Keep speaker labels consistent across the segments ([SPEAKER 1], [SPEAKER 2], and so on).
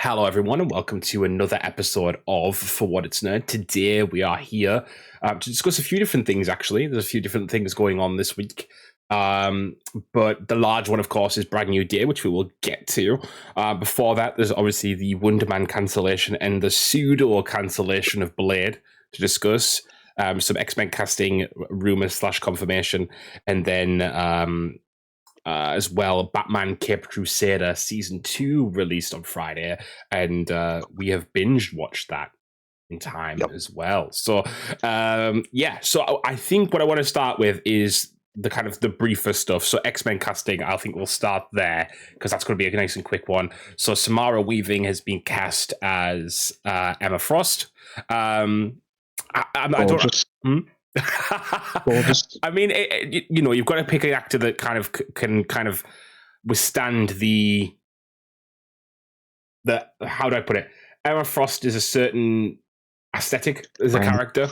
[SPEAKER 1] Hello, everyone, and welcome to another episode of For What It's Nerd. Today, we are here to discuss a few different things, actually. There's a few different things going on this week. But the large one, of course, is Brand New Day, which we will get to. Before that, there's obviously the Wonder Man cancellation and the pseudo cancellation of Blade to discuss. Some X-Men casting rumors / confirmation, and then as well, Batman Cape Crusader Season 2 released on Friday, and we have binge-watched that in time as well. So, so I think what I want to start with is the kind of the briefer stuff. So X-Men casting, I think we'll start there, because that's going to be a nice and quick one. So Samara Weaving has been cast as Emma Frost. I don't... I mean, you've got to pick an actor that can withstand the how do I put it? Emma Frost is a certain aesthetic as a character,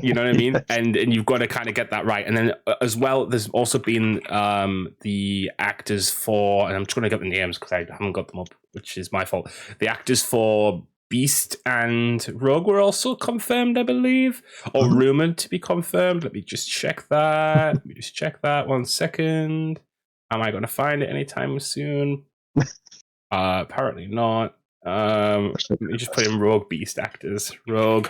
[SPEAKER 1] you know what I mean? Yes. And you've got to kind of get that right. And then as well, there's also been the actors for, and I'm just going to get the names because I haven't got them up, which is my fault. The actors for Beast and Rogue were also confirmed, I believe, or rumored to be confirmed. Let me just check that. 1 second. Am I going to find it anytime soon? Apparently not. Let me just put in Rogue Beast actors. Rogue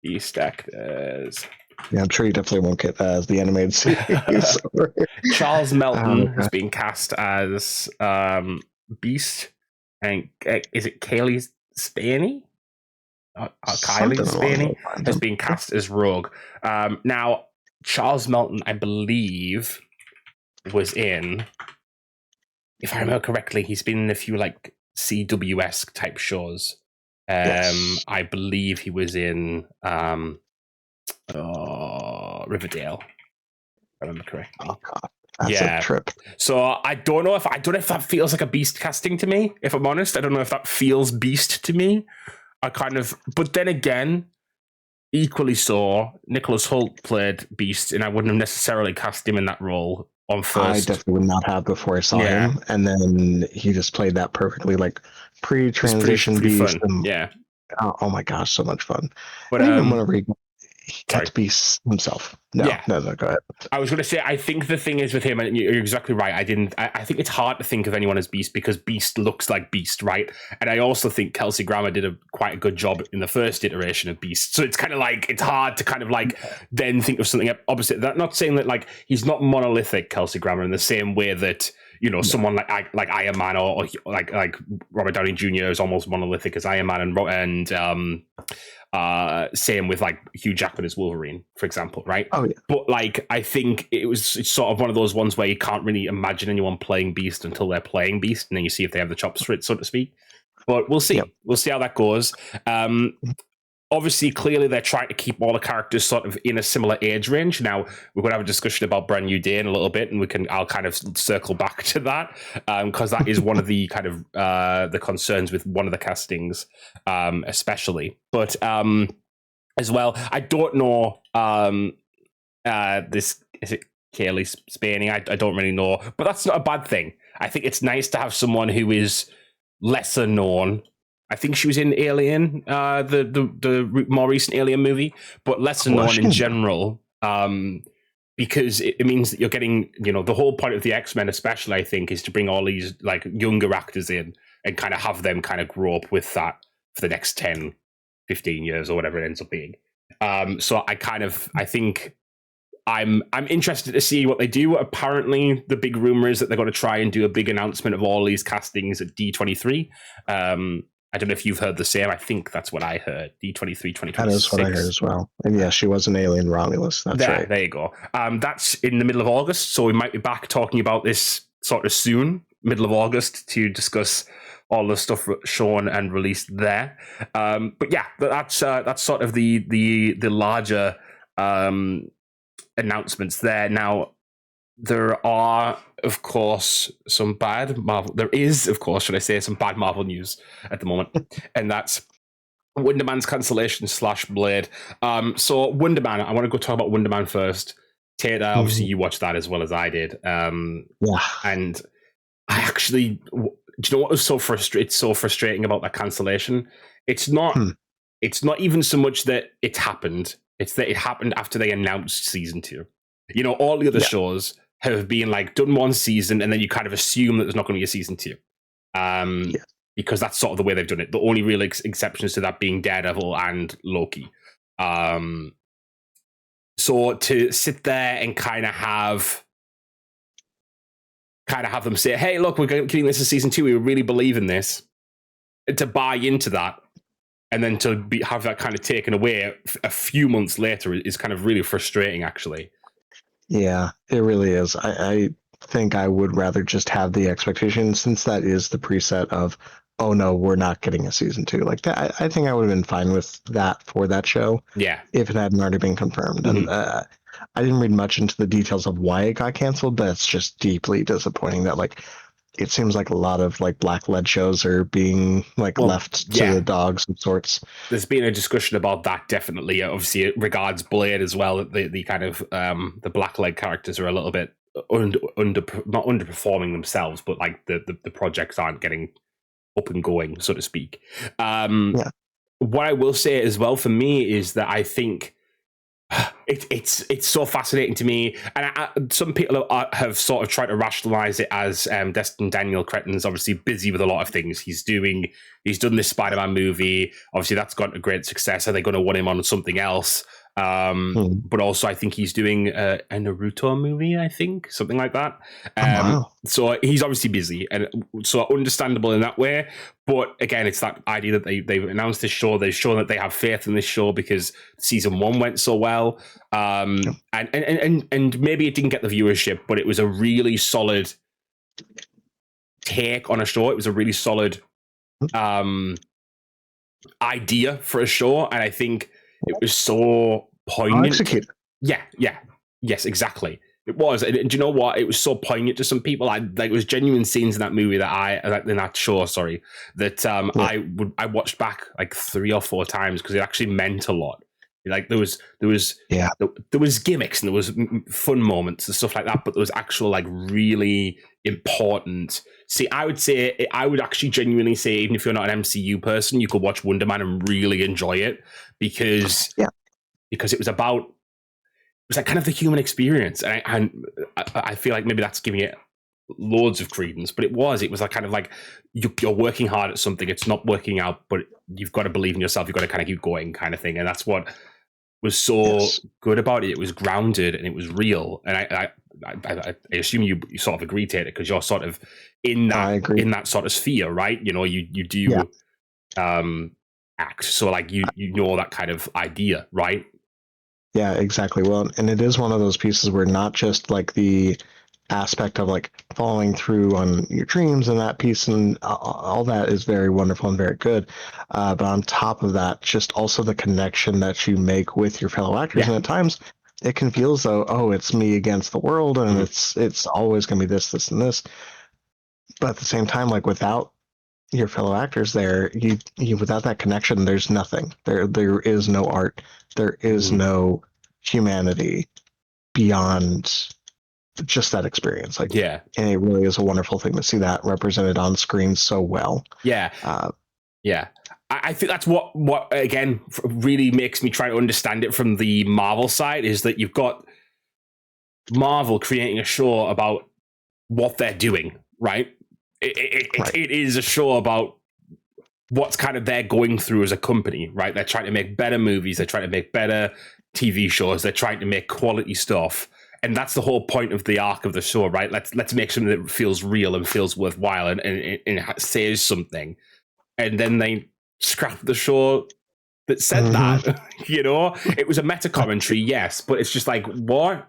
[SPEAKER 1] Beast actors.
[SPEAKER 2] Yeah, I'm sure you definitely won't get that as the animated series.
[SPEAKER 1] Charles Melton has been cast as Beast, and is it Kaylee Spaney? Kylie Spaney has been cast as Rogue. Now, Charles Melton, I believe, was in, if I remember correctly, he's been in a few like CWS type shows. Yes. I believe he was in Riverdale, if I remember correctly.
[SPEAKER 2] Oh, God. That's a trip.
[SPEAKER 1] So I don't know if that feels like a Beast casting to me, if I'm honest. I don't know if that feels Beast to me. But then again, equally so, Nicholas Hoult played Beast, and I wouldn't have necessarily cast him in that role on first.
[SPEAKER 2] I definitely would not have before I saw him, and then he just played that perfectly, like pre-transition Beast.
[SPEAKER 1] And,
[SPEAKER 2] oh my gosh, so much fun.
[SPEAKER 1] But
[SPEAKER 2] even whenever he got Beast himself. No, go ahead.
[SPEAKER 1] I was going to say, I think the thing is with him, and you're exactly right, I think it's hard to think of anyone as Beast because Beast looks like Beast, right? And I also think Kelsey Grammer did quite a good job in the first iteration of Beast. So it's kind of like, it's hard to kind of like then think of something opposite. That, not saying that like he's not monolithic, Kelsey Grammer, in the same way that, someone like Iron Man or like Robert Downey Jr. is almost monolithic as Iron Man, and same with like Hugh Jackman as Wolverine, for example, right?
[SPEAKER 2] Oh yeah.
[SPEAKER 1] But like, I think it's sort of one of those ones where you can't really imagine anyone playing Beast until they're playing Beast, and then you see if they have the chops for it, so to speak. But we'll see. Yep. We'll see how that goes. Obviously, clearly, they're trying to keep all the characters sort of in a similar age range. Now, we're going to have a discussion about Brand New Day in a little bit, and I'll kind of circle back to that, because that is one of the kind of the concerns with one of the castings, especially. But as well, I don't know, is it Kaylee Spaney? I don't really know, but that's not a bad thing. I think it's nice to have someone who is lesser known. I think she was in Alien, the more recent Alien movie, but lesser known in general, because it means that you're getting, the whole point of the X-Men especially, I think, is to bring all these like younger actors in and kind of have them kind of grow up with that for the next 10, 15 years or whatever it ends up being. So I think I'm interested to see what they do. Apparently, the big rumor is that they're going to try and do a big announcement of all these castings at D23. I don't know if you've heard the same. I think that's what I heard. D23 2026.
[SPEAKER 2] That is what I heard as well. And yeah, she was an alien Romulus. That's right.
[SPEAKER 1] There you go. That's in the middle of August, so we might be back talking about this sort of soon, middle of August, to discuss all the stuff shown and released there. But yeah, that's sort of the larger announcements there. Now, there are, of course, some bad Marvel. There is, of course, should I say, some bad Marvel news at the moment, and that's Wonder Man's cancellation / Blade. So Wonder Man, I want to go talk about Wonder Man first. Tater, obviously, you watched that as well as I did. And I actually do you know what was so frustrating? It's so frustrating about that cancellation. It's not.
[SPEAKER 2] Hmm.
[SPEAKER 1] It's not even so much that it happened. It's that it happened after they announced season 2. You know, all the other shows have been like done one season, and then you kind of assume that there's not going to be a season 2.
[SPEAKER 2] Yeah.
[SPEAKER 1] Because that's sort of the way they've done it. The only real exceptions to that being Daredevil and Loki. So to sit there and kind of have them say, "Hey, look, we're giving this a season 2. We really believe in this," and to buy into that, and then to have that kind of taken away a few months later is kind of really frustrating, actually.
[SPEAKER 2] Yeah, it really is. I think I would rather just have the expectation, since that is the preset of, oh no, we're not getting a season 2. Like that, I think I would have been fine with that for that show.
[SPEAKER 1] Yeah.
[SPEAKER 2] If it hadn't already been confirmed.
[SPEAKER 1] Mm-hmm.
[SPEAKER 2] And I didn't read much into the details of why it got canceled, but it's just deeply disappointing that like it seems like a lot of like black-led shows are being like left to the dogs of sorts.
[SPEAKER 1] There's been a discussion about that, definitely. Obviously, it regards Blade as well. The kind of the black-led characters are a little bit not underperforming themselves, but like the projects aren't getting up and going, so to speak. What I will say as well for me is that I think it's so fascinating to me, and some people have sort of tried to rationalize it as Destin Daniel Cretton's obviously busy with a lot of things. He's done this Spider-Man movie. Obviously, that's got a great success. Are they going to want him on something else? But also, I think he's doing a Naruto movie, I think, something like that.
[SPEAKER 2] Wow.
[SPEAKER 1] So he's obviously busy, and so understandable in that way. But again, it's that idea that they've announced this show. They've shown that they have faith in this show because season 1 went so well. And maybe it didn't get the viewership, but it was a really solid take on a show. It was a really solid idea for a show, and I think it was so poignant.
[SPEAKER 2] Executed.
[SPEAKER 1] Yes, exactly. It was, and do you know what? It was so poignant to some people. There was genuine scenes in that movie in that show. Sorry, that I watched back like 3 or 4 times because it actually meant a lot. Like there was gimmicks and there was fun moments and stuff like that, but there was actual like really important. See, I would actually genuinely say, even if you're not an MCU person, you could watch Wonder Man and really enjoy it because it was like kind of the human experience, and I feel like maybe that's giving it loads of credence, but it was like kind of like you're working hard at something, it's not working out, but you've got to believe in yourself, you've got to kind of keep going, kind of thing, and that's what was so good about it. It was grounded and it was real, and I assume you sort of agree, Tater, because you're sort of in that sort of sphere, right? You know, you do act, so like you know that kind of idea, right?
[SPEAKER 2] Yeah, exactly. Well, and it is one of those pieces where not just like the aspect of like following through on your dreams and that piece and all that is very wonderful and very good, but on top of that, just also the connection that you make with your fellow actors, and at times it can feel as though, oh, it's me against the world, and it's always going to be this and this, but at the same time, like without your fellow actors there, you without that connection, there's nothing. There is no art, there is no humanity beyond just that experience. Like, and it really is a wonderful thing to see that represented on screen so well.
[SPEAKER 1] I think that's what again really makes me try to understand it from the Marvel side, is that you've got Marvel creating a show about what they're doing, right? It is a show about what's kind of they're going through as a company, right? They're trying to make better movies, they're trying to make better TV shows, they're trying to make quality stuff. And that's the whole point of the arc of the show, right? Let's make something that feels real and feels worthwhile and says something. And then they scrapped the show that said that. You know, it was a meta commentary, yes, but it's just like, what?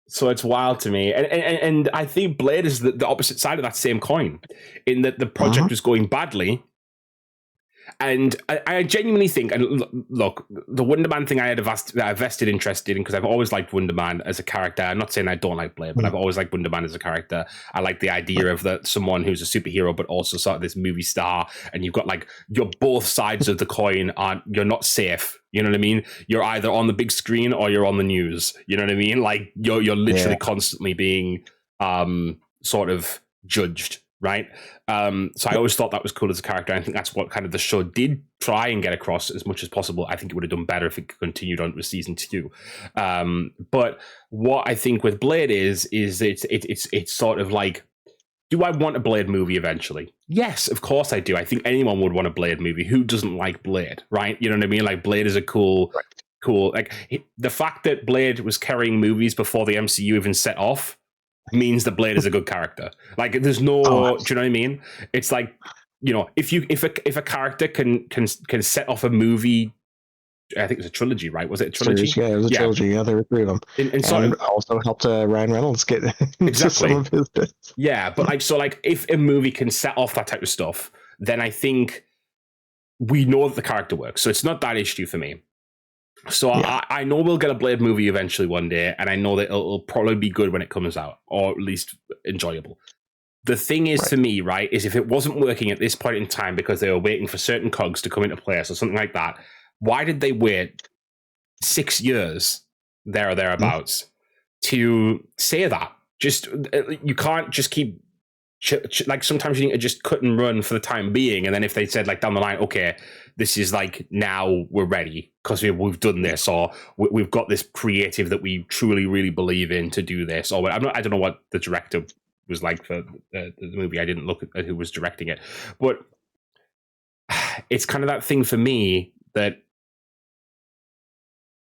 [SPEAKER 1] So it's wild to me. And I think Blade is the opposite side of that same coin, in that the project was going badly. And I genuinely think, and look, the Wonder Man thing I had a vested interest in, because I've always liked Wonder Man as a character. I'm not saying I don't like Blade, but I've always liked Wonder Man as a character. I like the idea of that someone who's a superhero, but also sort of this movie star, and you've got like, you're both sides of the coin, you're not safe. You know what I mean? You're either on the big screen or you're on the news. You know what I mean? Like you're literally constantly being sort of judged right? So I always thought that was cool as a character. I think that's what kind of the show did try and get across as much as possible. I think it would have done better if it continued on with season 2. But what I think with Blade is it's sort of like, do I want a Blade movie eventually? Yes, of course I do. I think anyone would want a Blade movie. Who doesn't like Blade, right? You know what I mean? Like, Blade is a cool, like, the fact that Blade was carrying movies before the MCU even set off means that Blade is a good character. Like, there's no, do you know what I mean? It's like, you know, if a character can set off a movie, I think it was a trilogy, right? Was it a trilogy?
[SPEAKER 2] Series, yeah, it was a trilogy. Yeah, there were 3 of them. And also helped Ryan Reynolds get into some of his bits.
[SPEAKER 1] Yeah, but like, so like, if a movie can set off that type of stuff, then I think we know that the character works. So it's not that issue for me. So yeah. I know we'll get a Blade movie eventually one day, and I know that it'll probably be good when it comes out, or at least enjoyable. The thing is, to me, right, is if it wasn't working at this point in time because they were waiting for certain cogs to come into place or something like that, why did they wait 6 years, there or thereabouts, to say that? Just, you can't just keep, like, sometimes you need to just cut and run for the time being, and then if they said, like, down the line, okay, this is like, now we're ready because we've done this, or we've got this creative that we truly really believe in to do this, or I don't know what the director was like for the movie. I didn't look at who was directing it, but it's kind of that thing for me that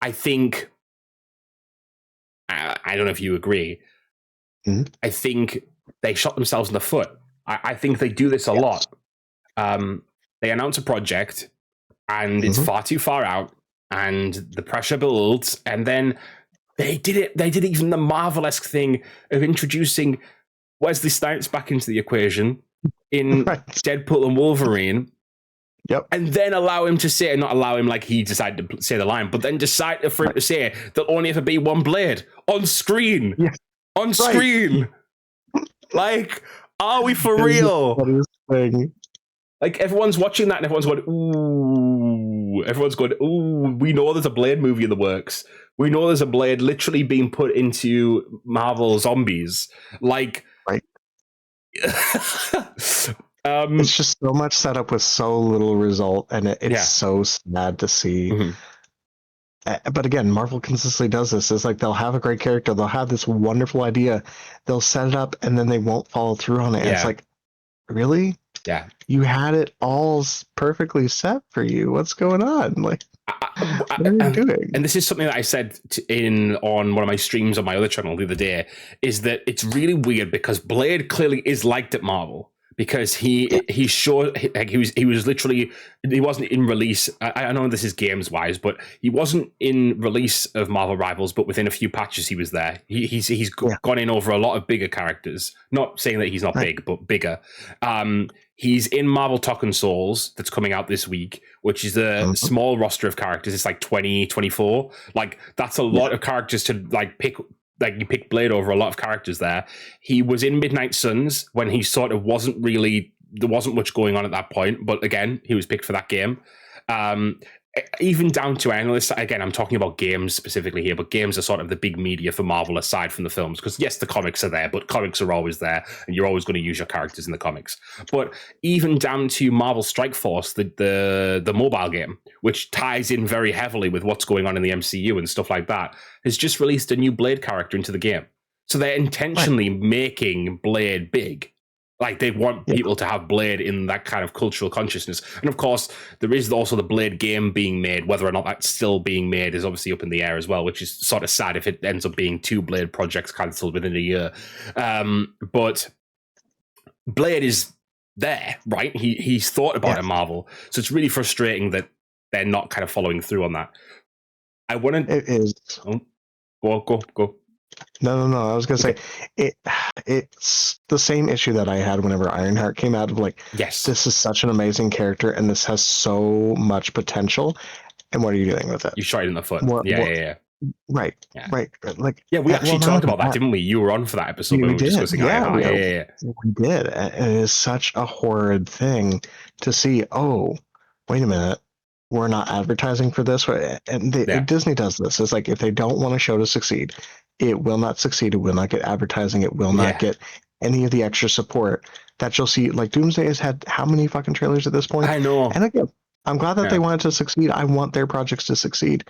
[SPEAKER 1] I think, I don't know if you agree, I think they shot themselves in the foot. I think they do this a lot. They announce a project and it's far too far out, and the pressure builds, and then they did even the Marvel-esque thing of introducing Wesley Snipes back into the equation in Deadpool and Wolverine.
[SPEAKER 2] Yep.
[SPEAKER 1] And then allow him to say, not allow him like he decided to say the line, but then decide for him to say there'll only ever be one Blade on screen.
[SPEAKER 2] Yes.
[SPEAKER 1] On screen. Like, are we for real? Like, everyone's watching that and everyone's going, ooh. Everyone's going, ooh, we know there's a Blade movie in the works. We know there's a Blade literally being put into Marvel Zombies. Like,
[SPEAKER 2] it's just so much setup with so little result, and it's so sad to see. But again, Marvel consistently does this. It's like they'll have a great character, they'll have this wonderful idea, they'll set it up, and then they won't follow through on it. And it's like, really?
[SPEAKER 1] Yeah.
[SPEAKER 2] You had it all perfectly set for you. What's going on? Like, what are you doing?
[SPEAKER 1] And this is something that I said on one of my streams on my other channel the other day, is that it's really weird because Blade clearly is liked at Marvel, because he was literally, he wasn't in release. I know this is games wise, but he wasn't in release of Marvel Rivals, but within a few patches he was there. He's gone in over a lot of bigger characters. Not saying that he's not big, but bigger. He's in Marvel Talking Souls that's coming out this week, which is a small roster of characters. It's like 20, 24. Like, that's a lot of characters to like pick. Like, you pick Blade over a lot of characters there. He was in Midnight Suns when he sort of there wasn't much going on at that point. But again, he was picked for that game. Even down to analysts, again, I'm talking about games specifically here, but games are sort of the big media for Marvel aside from the films. Because yes, the comics are there, but comics are always there, and you're always going to use your characters in the comics. But even down to Marvel Strike Force, the mobile game, which ties in very heavily with what's going on in the MCU and stuff like that, has just released a new Blade character into the game. So they're intentionally making Blade big. Like, they want people to have Blade in that kind of cultural consciousness. And of course, there is also the Blade game being made. Whether or not that's still being made is obviously up in the air as well, which is sort of sad if it ends up being 2 Blade projects cancelled within a year. But Blade is there, right? He's thought about it, Marvel. So it's really frustrating that they're not kind of following through on that. I want to...
[SPEAKER 2] It is.
[SPEAKER 1] Oh, go.
[SPEAKER 2] No. I was gonna say it's the same issue that I had whenever Ironheart came out. Of like,
[SPEAKER 1] yes,
[SPEAKER 2] this is such an amazing character, and this has so much potential. And what are you doing with it?
[SPEAKER 1] You shot it in the foot. Yeah.
[SPEAKER 2] Right. Like,
[SPEAKER 1] we actually talked about that, didn't we? You were on for that episode.
[SPEAKER 2] We did.
[SPEAKER 1] Discussing Ironheart.
[SPEAKER 2] We did. And it is such a horrid thing to see. Oh, wait a minute. We're not advertising for this. And Disney does this. It's like, if they don't want a show to succeed, it will not succeed. It will not get advertising. It will not get any of the extra support. that you'll see. Like Doomsday has had how many fucking trailers at this point?
[SPEAKER 1] I know.
[SPEAKER 2] And again, I'm glad that they
[SPEAKER 1] Yeah.
[SPEAKER 2] wanted to succeed. I want their projects to succeed,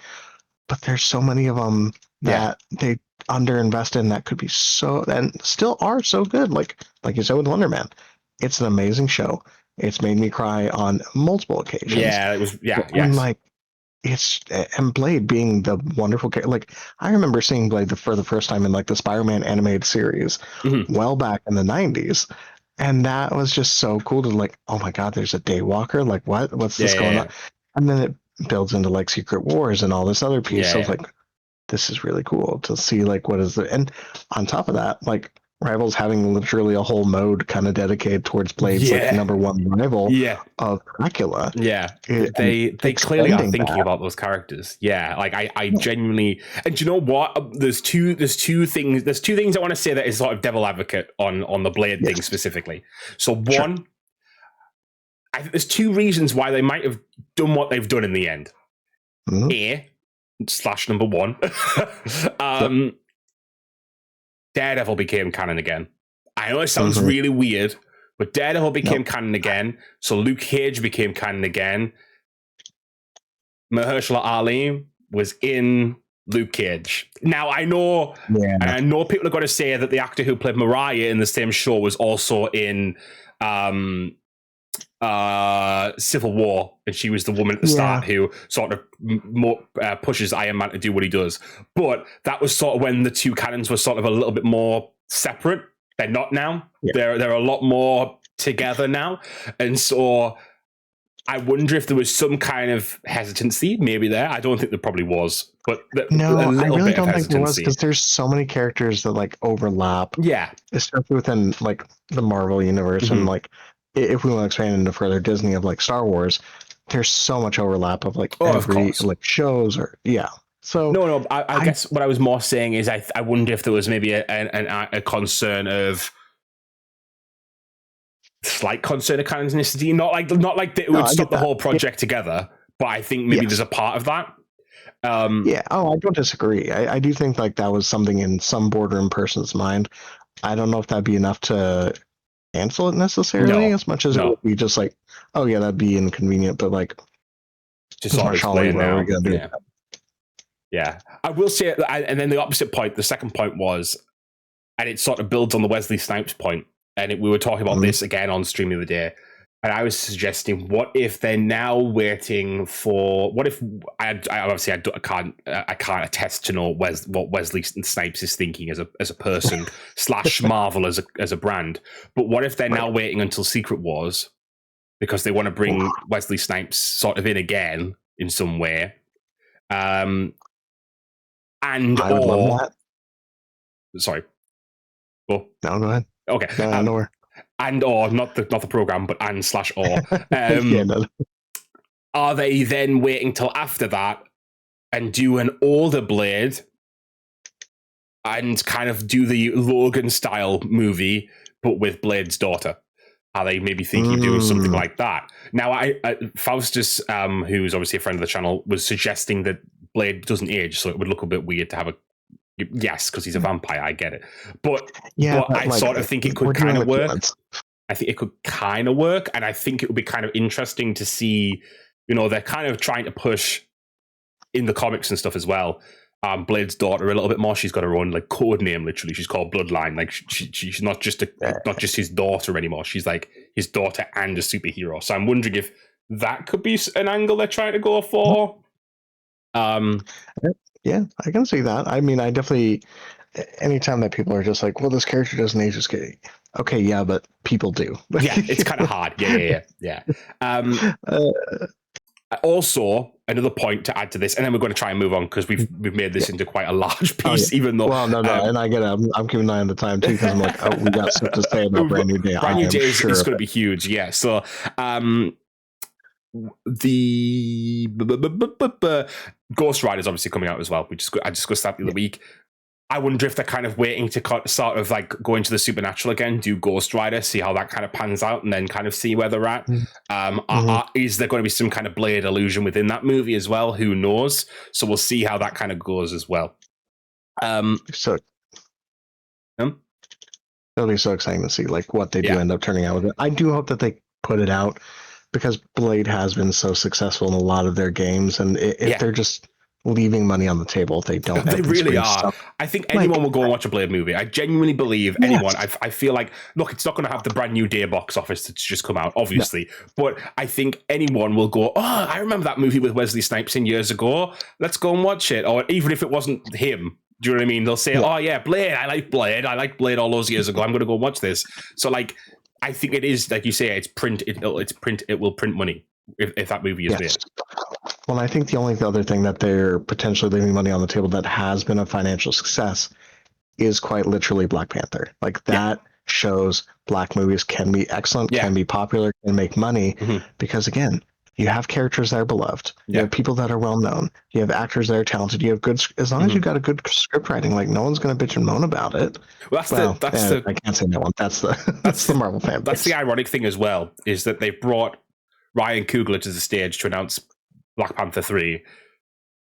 [SPEAKER 2] but there's so many of them
[SPEAKER 1] Yeah.
[SPEAKER 2] that they underinvest in that could be so and still are so good. Like you said with Wonder Man, it's an amazing show. It's made me cry on multiple occasions,
[SPEAKER 1] Yeah, it was. Yeah,
[SPEAKER 2] and
[SPEAKER 1] yes.
[SPEAKER 2] it's and Blade being the wonderful character. Like I remember seeing Blade for the first time in like the Spider-Man animated series,
[SPEAKER 1] Mhm.
[SPEAKER 2] well back in the '90s, and that was just so cool to like, oh my god, there's a Daywalker. Like what's
[SPEAKER 1] Yeah,
[SPEAKER 2] this going on?
[SPEAKER 1] yeah,
[SPEAKER 2] And then it builds into like Secret Wars and all this other piece.
[SPEAKER 1] yeah,
[SPEAKER 2] So
[SPEAKER 1] yeah.
[SPEAKER 2] like this is really cool to see like what is the and on top of that, like Rivals having literally a whole mode kind of dedicated towards Blade's like
[SPEAKER 1] Yeah,
[SPEAKER 2] number one rival
[SPEAKER 1] yeah,
[SPEAKER 2] of Dracula.
[SPEAKER 1] yeah.
[SPEAKER 2] And
[SPEAKER 1] They clearly are
[SPEAKER 2] extending
[SPEAKER 1] thinking
[SPEAKER 2] that.
[SPEAKER 1] about those characters. Yeah, like I genuinely. And do you know what? There's two things I want to say that is sort of devil advocate on the Blade thing
[SPEAKER 2] Yes,
[SPEAKER 1] specifically. So
[SPEAKER 2] sure.
[SPEAKER 1] one, I think there's two reasons why they might have done what they've done in the end.
[SPEAKER 2] Mhm.
[SPEAKER 1] A slash number one.
[SPEAKER 2] Yep.
[SPEAKER 1] Daredevil became canon again. I know it sounds
[SPEAKER 2] Mhm.
[SPEAKER 1] really weird, but Daredevil became
[SPEAKER 2] Nope.
[SPEAKER 1] canon again. So Luke Cage became canon again. Mahershala Ali was in Luke Cage. Now I know,
[SPEAKER 2] Yeah.
[SPEAKER 1] and I know people are going to say that the actor who played Mariah in the same show was also in um, Civil War, and she was the woman at the
[SPEAKER 2] Yeah.
[SPEAKER 1] start who sort of pushes Iron Man to do what he does. But that was sort of when the two canons were sort of a little bit more separate. They're not now.
[SPEAKER 2] Yeah.
[SPEAKER 1] They're a lot more together now, and so I wonder if there was some kind of hesitancy maybe there. I don't think there probably was, but a
[SPEAKER 2] No, I
[SPEAKER 1] little
[SPEAKER 2] really
[SPEAKER 1] bit of
[SPEAKER 2] don't think there was
[SPEAKER 1] hesitancy.
[SPEAKER 2] because there's so many characters that like overlap,
[SPEAKER 1] Yeah.
[SPEAKER 2] especially within like the Marvel universe and
[SPEAKER 1] Mhm.
[SPEAKER 2] like if we want to expand into further Disney of like Star Wars, there's so much overlap of like
[SPEAKER 1] Oh, of
[SPEAKER 2] every
[SPEAKER 1] course.
[SPEAKER 2] like shows or yeah. So
[SPEAKER 1] No. I
[SPEAKER 2] I
[SPEAKER 1] guess what I was more saying is I wonder if there was maybe a concern of slight concern of canonicity, not like that it
[SPEAKER 2] no,
[SPEAKER 1] would
[SPEAKER 2] I
[SPEAKER 1] stop
[SPEAKER 2] get
[SPEAKER 1] the
[SPEAKER 2] that.
[SPEAKER 1] whole
[SPEAKER 2] Yeah,
[SPEAKER 1] project together, but I think maybe there's
[SPEAKER 2] yes.
[SPEAKER 1] a part of that. Um,
[SPEAKER 2] Yeah. Oh, I don't disagree. I do think like that was something in some boardroom person's mind. I don't know if that'd be enough to cancel it necessarily,
[SPEAKER 1] no,
[SPEAKER 2] as much as it
[SPEAKER 1] no,
[SPEAKER 2] would be just like, oh yeah, that'd be inconvenient, but like
[SPEAKER 1] to
[SPEAKER 2] it's
[SPEAKER 1] sort of
[SPEAKER 2] Mahershala Ali,
[SPEAKER 1] explain
[SPEAKER 2] what are we
[SPEAKER 1] now.
[SPEAKER 2] gonna do?
[SPEAKER 1] Yeah, yeah. I will say, and then the opposite point, the second point was, and it sort of builds on the Wesley Snipes point, and we were talking about
[SPEAKER 2] Mhm.
[SPEAKER 1] this again on stream the other day, and I was suggesting, what if they're now waiting for? What if I obviously I can't attest to know what Wesley Snipes is thinking as a person slash Marvel as a brand, but what if they're
[SPEAKER 2] Right.
[SPEAKER 1] now waiting until Secret Wars because they want to
[SPEAKER 2] Oof,
[SPEAKER 1] bring Wesley Snipes sort of in again in some way, um, and
[SPEAKER 2] I would love
[SPEAKER 1] or
[SPEAKER 2] that.
[SPEAKER 1] sorry, oh,
[SPEAKER 2] No, go ahead.
[SPEAKER 1] okay,
[SPEAKER 2] No, no, worry.
[SPEAKER 1] and or not the program, but and slash or.
[SPEAKER 2] Yeah, no.
[SPEAKER 1] Are they then waiting till after that and do an older Blade and kind of do the Logan style movie, but with Blade's daughter? Are they maybe thinking of doing something
[SPEAKER 2] Mm,
[SPEAKER 1] like that? Now, Faustus, who's obviously a friend of the channel, was suggesting that Blade doesn't age, so it would look a bit weird to have a yes, because he's a vampire. I get it, but
[SPEAKER 2] yeah, but
[SPEAKER 1] I
[SPEAKER 2] like
[SPEAKER 1] sort of think it
[SPEAKER 2] we're
[SPEAKER 1] could kind
[SPEAKER 2] dealing
[SPEAKER 1] of
[SPEAKER 2] with
[SPEAKER 1] work.
[SPEAKER 2] humans.
[SPEAKER 1] I think it could kind of work, and I think it would be kind of interesting to see. They're kind of trying to push in the comics and stuff as well. Blade's daughter a little bit more. She's got her own like code name. Literally, she's called Bloodline. Like she's not just his daughter anymore. She's like his daughter and a superhero. So I'm wondering if that could be an angle they're trying to go for. Um,
[SPEAKER 2] Yeah, I can see that. I mean, I definitely. Anytime that people are just like, "Well, this character doesn't age," just kidding. Okay, yeah, but people do.
[SPEAKER 1] yeah, it's kind of hard. Yeah.
[SPEAKER 2] uh,
[SPEAKER 1] Also, another point to add to this, and then we're going to try and move on because we've made this
[SPEAKER 2] yeah.
[SPEAKER 1] into quite a large
[SPEAKER 2] Oh, yeah.
[SPEAKER 1] piece, even though
[SPEAKER 2] Well, no, and I get it. I'm keeping an eye on the time too because I'm like, oh, we got stuff to say about Brand New Day.
[SPEAKER 1] Brand
[SPEAKER 2] I
[SPEAKER 1] New
[SPEAKER 2] am
[SPEAKER 1] Day
[SPEAKER 2] sure
[SPEAKER 1] is
[SPEAKER 2] of
[SPEAKER 1] going to
[SPEAKER 2] it.
[SPEAKER 1] be huge. Yeah. So the Ghost Rider is obviously coming out as well. I discussed that the other week. I wonder if they're kind of waiting to sort of like go into the supernatural again, do Ghost Rider, see how that kind of pans out, and then kind of see where they're at.
[SPEAKER 2] Mm-hmm.
[SPEAKER 1] Is there going to be some kind of Blade illusion within that movie as well? Who knows? So we'll see how that kind of goes as well.
[SPEAKER 2] So,
[SPEAKER 1] Um,
[SPEAKER 2] It'll be so exciting to see like what they do
[SPEAKER 1] Yeah.
[SPEAKER 2] end up turning out with it. I do hope that they put it out because Blade has been so successful in a lot of their games, and if
[SPEAKER 1] Yeah.
[SPEAKER 2] they're just leaving money on the table, if they don't
[SPEAKER 1] They
[SPEAKER 2] at least
[SPEAKER 1] really
[SPEAKER 2] bring
[SPEAKER 1] are.
[SPEAKER 2] stuff
[SPEAKER 1] I think anyone
[SPEAKER 2] like
[SPEAKER 1] will go and watch a Blade movie. I genuinely believe anyone.
[SPEAKER 2] yes,
[SPEAKER 1] I feel like, look, it's not going to have the brand new day box office that's just come out,
[SPEAKER 2] no,
[SPEAKER 1] obviously. But I think anyone will go, oh, I remember that movie with Wesley Snipes in years ago. Let's go and watch it. Or even if it wasn't him, do you know what I mean? They'll say,
[SPEAKER 2] yeah,
[SPEAKER 1] oh, yeah, Blade. I like Blade. I like Blade all those years ago. I'm going to go watch this. So, like, I think it is, like you say, it's print. It's print. It will print money if that movie is made.
[SPEAKER 2] yes. Well, I think the only other thing that they're potentially leaving money on the table that has been a financial success is quite literally Black Panther. Like
[SPEAKER 1] Yeah.
[SPEAKER 2] that shows black movies can be excellent,
[SPEAKER 1] Yeah.
[SPEAKER 2] can be popular, can make money
[SPEAKER 1] Mhm.
[SPEAKER 2] because again, you have characters that are beloved. You
[SPEAKER 1] Yeah.
[SPEAKER 2] have people that are well known. You have actors that are talented. You have good, as long as you've got a good script writing, like no one's going to bitch and moan about it.
[SPEAKER 1] Well,
[SPEAKER 2] I can't say no one. That's the that's the Marvel fan base.
[SPEAKER 1] That's the ironic thing as well, is that they brought Ryan Coogler to the stage to announce Black Panther 3,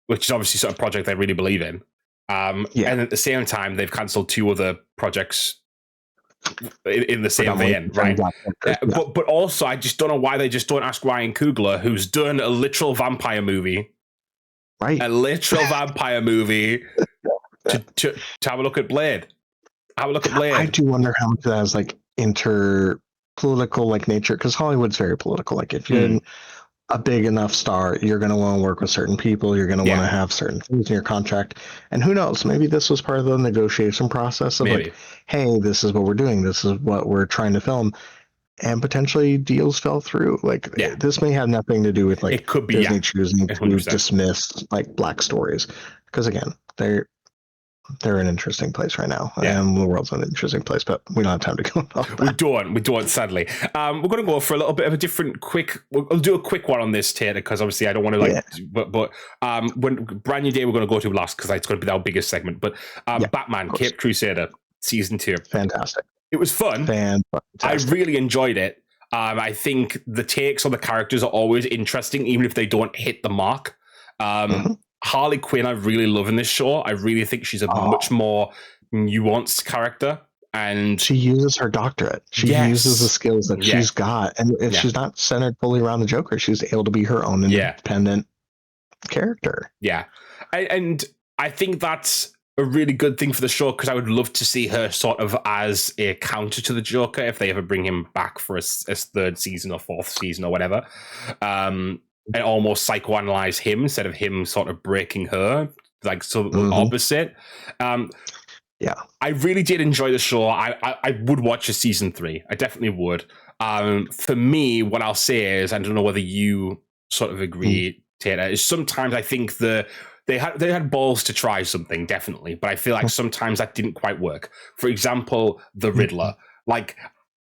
[SPEAKER 1] which is obviously sort of project they really believe in.
[SPEAKER 2] Yeah.
[SPEAKER 1] And at the same time, they've cancelled 2 other projects in the same vein,
[SPEAKER 2] Predominantly
[SPEAKER 1] right?
[SPEAKER 2] Black Panther, yeah.
[SPEAKER 1] But also, I just don't know why they just don't ask Ryan Coogler, who's done a literal vampire movie,
[SPEAKER 2] Right.
[SPEAKER 1] to have a look at Blade. Have a look at Blade.
[SPEAKER 2] I do wonder how much of that has like inter-political like nature, because Hollywood's very political. Like if you're a big enough star, you're going to want to work with certain people. You're going to want to have certain things in your contract. And who knows? Maybe this was part of the negotiation process of like, hey, this is what we're doing. This is what we're trying to film. And potentially deals fell through. Like this may have nothing to do with like
[SPEAKER 1] it could be,
[SPEAKER 2] Disney choosing to
[SPEAKER 1] 100%.
[SPEAKER 2] dismiss like black stories. Because again, they're in an interesting place right now, and the world's in an interesting place, but we don't have time to go about that.
[SPEAKER 1] We don't, sadly. We're going to go for a little bit of a different we'll do a quick one on this, Tater, because obviously I don't want to when Brand New Day we're going to go to last, because it's going to be our biggest segment, but Batman, Caped Crusader, Season 2.
[SPEAKER 2] Fantastic.
[SPEAKER 1] It was fun.
[SPEAKER 2] Fantastic.
[SPEAKER 1] I really enjoyed it. I think the takes on the characters are always interesting, even if they don't hit the mark. Harley Quinn, I really love in this show. I really think she's a much more nuanced character, and
[SPEAKER 2] she uses her doctorate. She uses the skills that she's got, and she's not centered fully around the Joker. She's able to be her own independent character.
[SPEAKER 1] Yeah, and I think that's a really good thing for the show, because I would love to see her sort of as a counter to the Joker if they ever bring him back for a 3rd season or 4th season or whatever. And almost psychoanalyze him instead of him sort of breaking her, like opposite. I really did enjoy the show. I would watch a season 3. I definitely would. For me, what I'll say is, I don't know whether you sort of agree, Tater, is sometimes I think they had balls to try something, definitely, but I feel like sometimes that didn't quite work. For example, the Riddler. Like,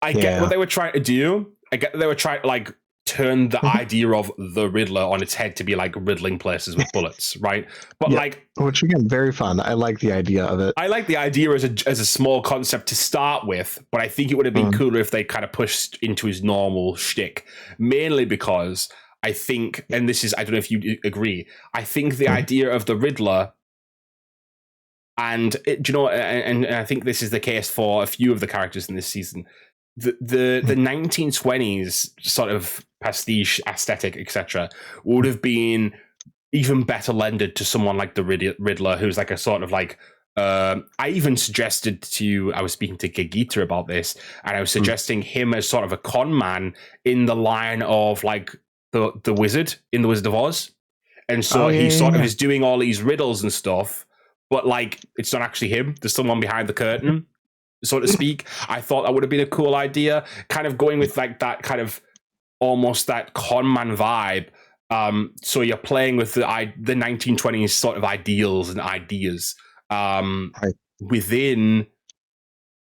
[SPEAKER 1] I get what they were trying to do. I get that they were trying to like turn the idea of the Riddler on its head to be like riddling places with bullets, right? But like,
[SPEAKER 2] which again, very fun. I like the idea of it.
[SPEAKER 1] I like the idea as a small concept to start with, but I think it would have been cooler if they kind of pushed into his normal shtick, mainly because I think, and this is, I don't know if you agree, I think the idea of the Riddler, and do you know, and I think this is the case for a few of the characters in this season, the 1920s sort of pastiche aesthetic, etc., would have been even better lended to someone like the Riddler, who's like a sort of like, I even suggested I was speaking to Gagita about this, and I was suggesting him as sort of a con man in the line of like the wizard in The Wizard of Oz. And so he sort of is doing all these riddles and stuff, but like, it's not actually him. There's someone behind the curtain, so to speak. I thought that would have been a cool idea, kind of going with like that kind of almost that con man vibe. So you're playing with the 1920s sort of ideals and ideas within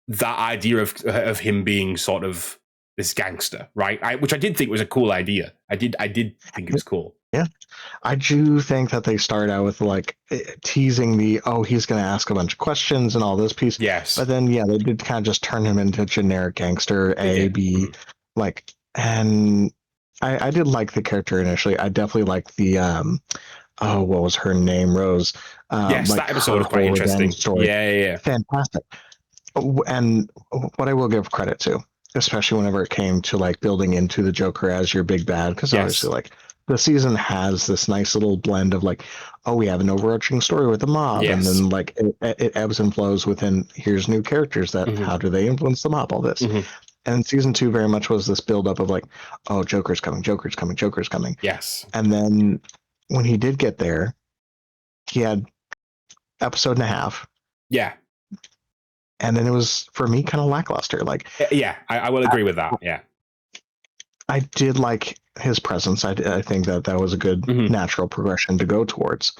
[SPEAKER 1] that idea of him being sort of this gangster, right? Which I did think was a cool idea. I did think it was cool.
[SPEAKER 2] Yeah, I do think that they start out with like teasing he's going to ask a bunch of questions and all this piece.
[SPEAKER 1] Yes,
[SPEAKER 2] but then they did kind of just turn him into generic gangster B, like, and I did like the character initially. I definitely liked the what was her name, Rose?
[SPEAKER 1] Yes,
[SPEAKER 2] like
[SPEAKER 1] that episode was quite interesting.
[SPEAKER 2] Story.
[SPEAKER 1] Yeah.
[SPEAKER 2] Fantastic. And what I will give credit to, especially whenever it came to like building into the Joker as your big bad, because
[SPEAKER 1] Yes.
[SPEAKER 2] obviously like the season has this nice little blend of like, oh, we have an overarching story with the mob, and
[SPEAKER 1] Yes.
[SPEAKER 2] then like it ebbs and flows within here's new characters that
[SPEAKER 1] Hmm.
[SPEAKER 2] how do they influence the mob, all this.
[SPEAKER 1] Hmm.
[SPEAKER 2] And season two very much was this build up of like, oh, Joker's coming, Joker's coming, Joker's coming.
[SPEAKER 1] Yes.
[SPEAKER 2] And then when he did get there, he had episode and a half,
[SPEAKER 1] Yeah.
[SPEAKER 2] and then it was for me kind of lackluster. Like
[SPEAKER 1] Yeah. I will agree with that. Yeah.
[SPEAKER 2] I did like his presence. I think that was a good
[SPEAKER 1] Hmm.
[SPEAKER 2] natural progression to go towards.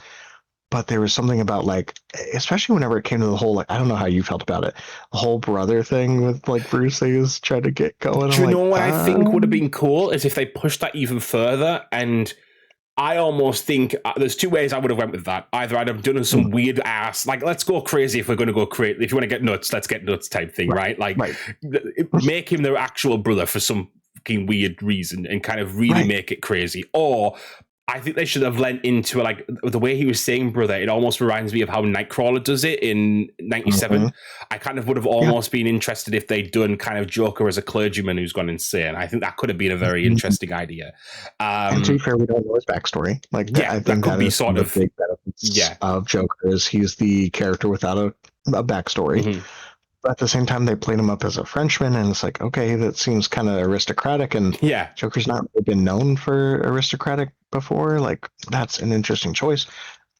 [SPEAKER 2] But there was something about like, especially whenever it came to the whole like, I don't know how you felt about it, the whole brother thing with like Bruce they was trying to get going.
[SPEAKER 1] Do
[SPEAKER 2] I'm
[SPEAKER 1] you
[SPEAKER 2] like,
[SPEAKER 1] know what I think would have been cool is if they pushed that even further. And I almost think there's two ways I would have went with that. Either I'd have done some weird ass, like, let's go crazy if we're going to go crazy. If you want to get nuts, let's get nuts type thing, right? Like,
[SPEAKER 2] right,
[SPEAKER 1] make him their actual brother for some fucking weird reason and kind of really
[SPEAKER 2] right.
[SPEAKER 1] make it crazy. Or I think they should have lent into like the way he was saying brother. It almost reminds me of how Nightcrawler does it in '97. I kind of would have almost been interested if they'd done kind of Joker as a clergyman who's gone insane. I think that could have been a very interesting idea.
[SPEAKER 2] And to be fair, we don't know his backstory. Like
[SPEAKER 1] Yeah,
[SPEAKER 2] I
[SPEAKER 1] that
[SPEAKER 2] think
[SPEAKER 1] could
[SPEAKER 2] that
[SPEAKER 1] be
[SPEAKER 2] is one
[SPEAKER 1] sort
[SPEAKER 2] of the
[SPEAKER 1] of
[SPEAKER 2] big benefits
[SPEAKER 1] yeah.
[SPEAKER 2] of Joker is he's the character without a backstory.
[SPEAKER 1] Mm-hmm.
[SPEAKER 2] But at the same time, they played him up as a Frenchman, and it's like, okay, that seems kind of aristocratic, and
[SPEAKER 1] Yeah.
[SPEAKER 2] Joker's not really been known for aristocratic before. Like, that's an interesting choice.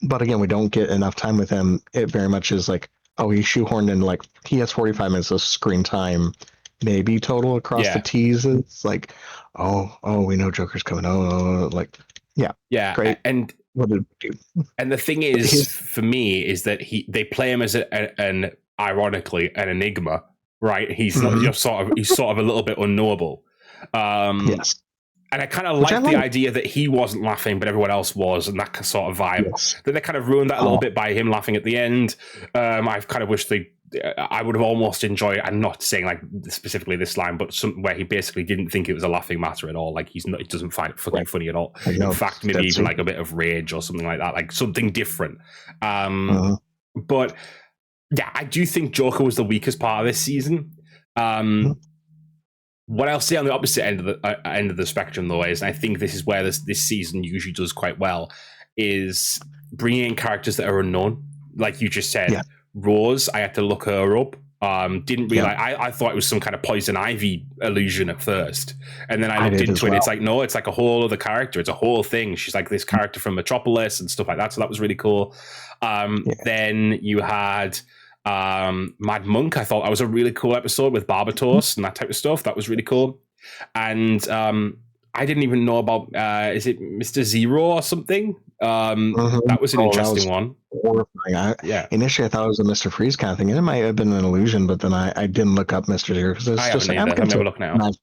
[SPEAKER 2] But again, we don't get enough time with him. It very much is like, oh, he's shoehorned in, like, he has 45 minutes of screen time, maybe total across the
[SPEAKER 1] Yeah.
[SPEAKER 2] teases. Like, oh, we know Joker's coming. Oh, like, yeah,
[SPEAKER 1] Yeah.
[SPEAKER 2] great.
[SPEAKER 1] And
[SPEAKER 2] What did we do?
[SPEAKER 1] and the thing is, for me, is that they play him as an ironically an enigma, right? He's not
[SPEAKER 2] Mhm.
[SPEAKER 1] he's sort of a little bit unknowable.
[SPEAKER 2] Yes.
[SPEAKER 1] And I kind of
[SPEAKER 2] Which I
[SPEAKER 1] like the
[SPEAKER 2] like.
[SPEAKER 1] idea that he wasn't laughing, but everyone else was, and that sort of vibe.
[SPEAKER 2] Yes.
[SPEAKER 1] That they kind of ruined that a little bit by him laughing at the end. I've kind of wished I would have almost enjoyed. I'm not saying like specifically this line, but where he basically didn't think it was a laughing matter at all. Like he doesn't find it fucking funny at all.
[SPEAKER 2] Like, no,
[SPEAKER 1] In fact, maybe
[SPEAKER 2] that's
[SPEAKER 1] even
[SPEAKER 2] it.
[SPEAKER 1] like a bit of rage or something like that, like something different.
[SPEAKER 2] Mhm.
[SPEAKER 1] But yeah, I do think Joker was the weakest part of this season. What I'll say on the opposite end of the spectrum, though, is, and I think this is where this season usually does quite well, is bringing in characters that are unknown. Like you just said,
[SPEAKER 2] Yeah.
[SPEAKER 1] Rose, I had to look her up. Didn't realize.
[SPEAKER 2] Yeah.
[SPEAKER 1] I thought it was some kind of Poison Ivy illusion at first, and then I
[SPEAKER 2] I
[SPEAKER 1] looked
[SPEAKER 2] did
[SPEAKER 1] into
[SPEAKER 2] as
[SPEAKER 1] it.
[SPEAKER 2] well.
[SPEAKER 1] It's like, no, it's like a whole other character. It's a whole thing. She's like this character from Metropolis and stuff like that. So that was really cool. Then you had Mad Monk. I thought that was a really cool episode with Barbatos and that type of stuff. That was really cool. And I didn't even know about is it Mr. Zero or something? That was an interesting one.
[SPEAKER 2] Horrifying.
[SPEAKER 1] Yeah.
[SPEAKER 2] Initially, I thought it was a Mr. Freeze kind of thing, and it might have been an illusion, but then I didn't look up Mr. Zero because it's
[SPEAKER 1] I
[SPEAKER 2] just
[SPEAKER 1] haven't
[SPEAKER 2] like,
[SPEAKER 1] either. I'm never looking at it.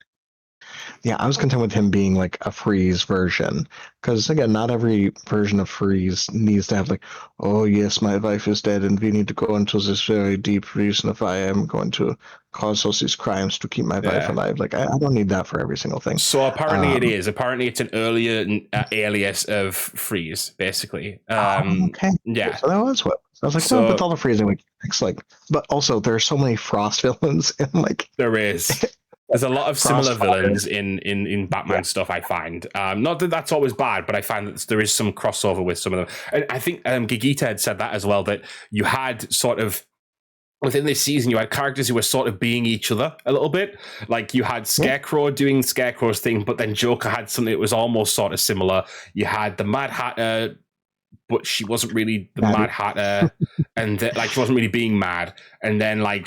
[SPEAKER 2] Yeah, I was content with him being like a Freeze version because again, not every version of Freeze needs to have like, oh yes, my wife is dead and we need to go into this very deep reason if I am going to cause all these crimes to keep my wife alive. Like I don't need that for every single thing.
[SPEAKER 1] So apparently it is. Apparently it's an earlier alias of Freeze, basically.
[SPEAKER 2] Okay.
[SPEAKER 1] Yeah.
[SPEAKER 2] So that was what I was like. Well, with all the freezing mechanics, like, but also there are so many Frost villains, and like
[SPEAKER 1] there is. There's a lot of similar
[SPEAKER 2] Crossfire.
[SPEAKER 1] villains in Batman stuff, I find. Not that that's always bad, but I find that there is some crossover with some of them. And I think Gigita had said that as well, that you had sort of, within this season, you had characters who were sort of being each other a little bit. Like you had Scarecrow doing Scarecrow's thing, but then Joker had something that was almost sort of similar. You had the Mad Hatter, but she wasn't really the Mad Hatter, and like she wasn't really being mad. And then like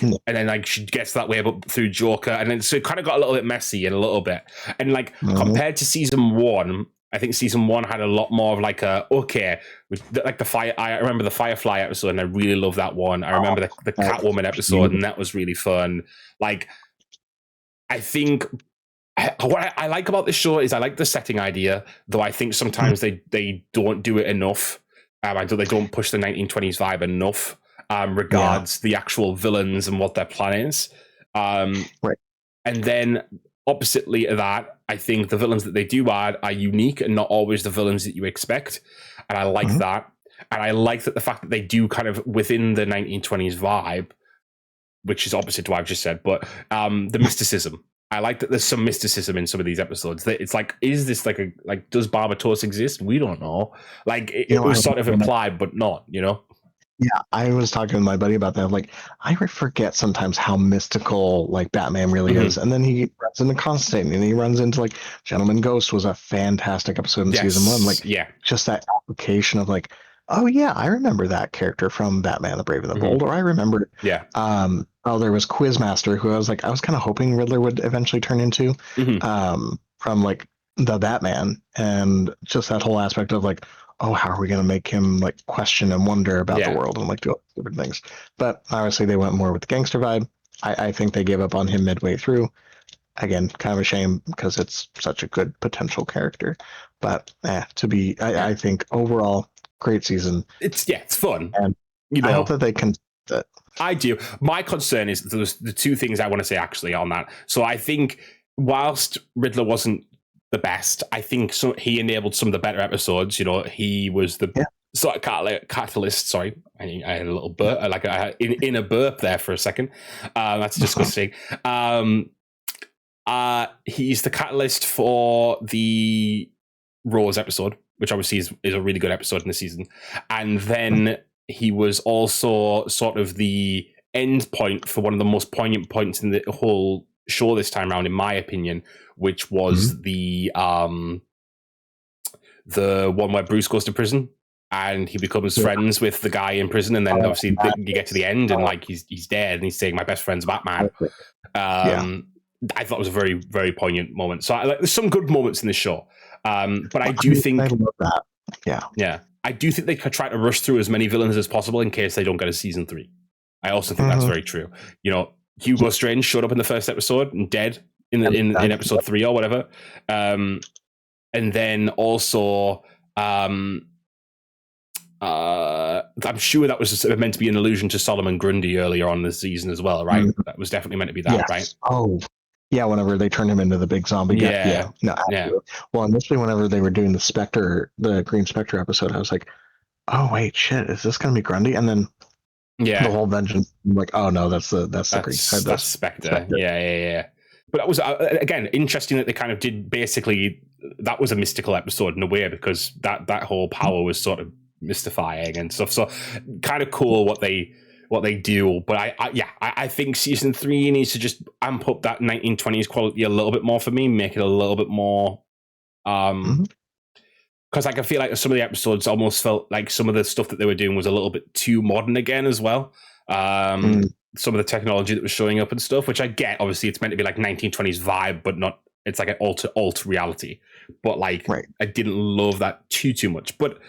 [SPEAKER 1] she gets that way, but through Joker, and then so it kind of got a little bit messy in a little bit. And like compared to season one, I think season one had a lot more of like like the fire. I remember the Firefly episode, and I really love that one. I remember the Catwoman episode, and that was really fun. Like I think. What I like about this show is I like the setting idea, though I think sometimes they don't do it enough. They don't push the 1920s vibe enough regards the actual villains and what their plan is.
[SPEAKER 2] Right.
[SPEAKER 1] And then oppositely to that, I think the villains that they do add are unique and not always the villains that you expect. And I like that. And I like that the fact that they do kind of, within the 1920s vibe, which is opposite to what I've just said, but the mysticism. I like that there's some mysticism in some of these episodes. That it's like, is this like does Barbatos exist? We don't know. Like it was sort of implied, but not.
[SPEAKER 2] Yeah, I was talking to my buddy about that. Like, I forget sometimes how mystical like Batman really is, and then he runs into Constantine, and he runs into like Gentleman Ghost was a fantastic episode in season 1. Like, just that application of like, oh yeah, I remember that character from Batman: The Brave and the Bold, or I remember, there was Quizmaster, who I was kind of hoping Riddler would eventually turn into, from like the Batman, and just that whole aspect of like, oh, how are we going to make him like question and wonder about the world and like do all these different things? But obviously they went more with the gangster vibe. I think they gave up on him midway through. Again, kind of a shame because it's such a good potential character. But I think overall, great season.
[SPEAKER 1] It's fun.
[SPEAKER 2] And I hope that they can.
[SPEAKER 1] I do. My concern is there's the two things I want to say actually on that. So I think whilst Riddler wasn't the best, I think he enabled some of the better episodes. He was the sort of catalyst. Sorry, I had a little burp, like in a burp there for a second. That's disgusting. He's the catalyst for the Rose episode, which obviously is a really good episode in the season. And then he was also sort of the end point for one of the most poignant points in the whole show this time around, in my opinion, which was the one where Bruce goes to prison and he becomes friends with the guy in prison, and then obviously you get to the end and like he's dead and he's saying my best friend's Batman. I thought it was a very, very poignant moment. So there's some good moments in this show, but I do think
[SPEAKER 2] I love that. Yeah,
[SPEAKER 1] I do think they could try to rush through as many villains as possible in case they don't get a season 3. I also think that's very true. Hugo Strange showed up in the first episode and dead in episode 3 or whatever. And then also, I'm sure that was meant to be an allusion to Solomon Grundy earlier on this season as well, right? That was definitely meant to be that, right?
[SPEAKER 2] Oh, yeah, whenever they turned him into the big zombie guy. Well, initially whenever they were doing the Green Spectre episode, I was like, oh wait, shit, is this going to be Grundy? And then the whole vengeance, I'm like, oh no, that's Green.
[SPEAKER 1] That's Spectre. Yeah. But that was again interesting that they kind of did basically. That was a mystical episode in a way because that whole power was sort of mystifying and stuff. So kind of cool what they do. But I think season 3 needs to just amp up that 1920s quality a little bit more for me, make it a little bit more. Because I feel like some of the episodes almost felt like some of the stuff that they were doing was a little bit too modern again as well. Some of the technology that was showing up and stuff, which I get. Obviously, it's meant to be like 1920s vibe, but not. It's like an alt reality. But like, I didn't love that too much. But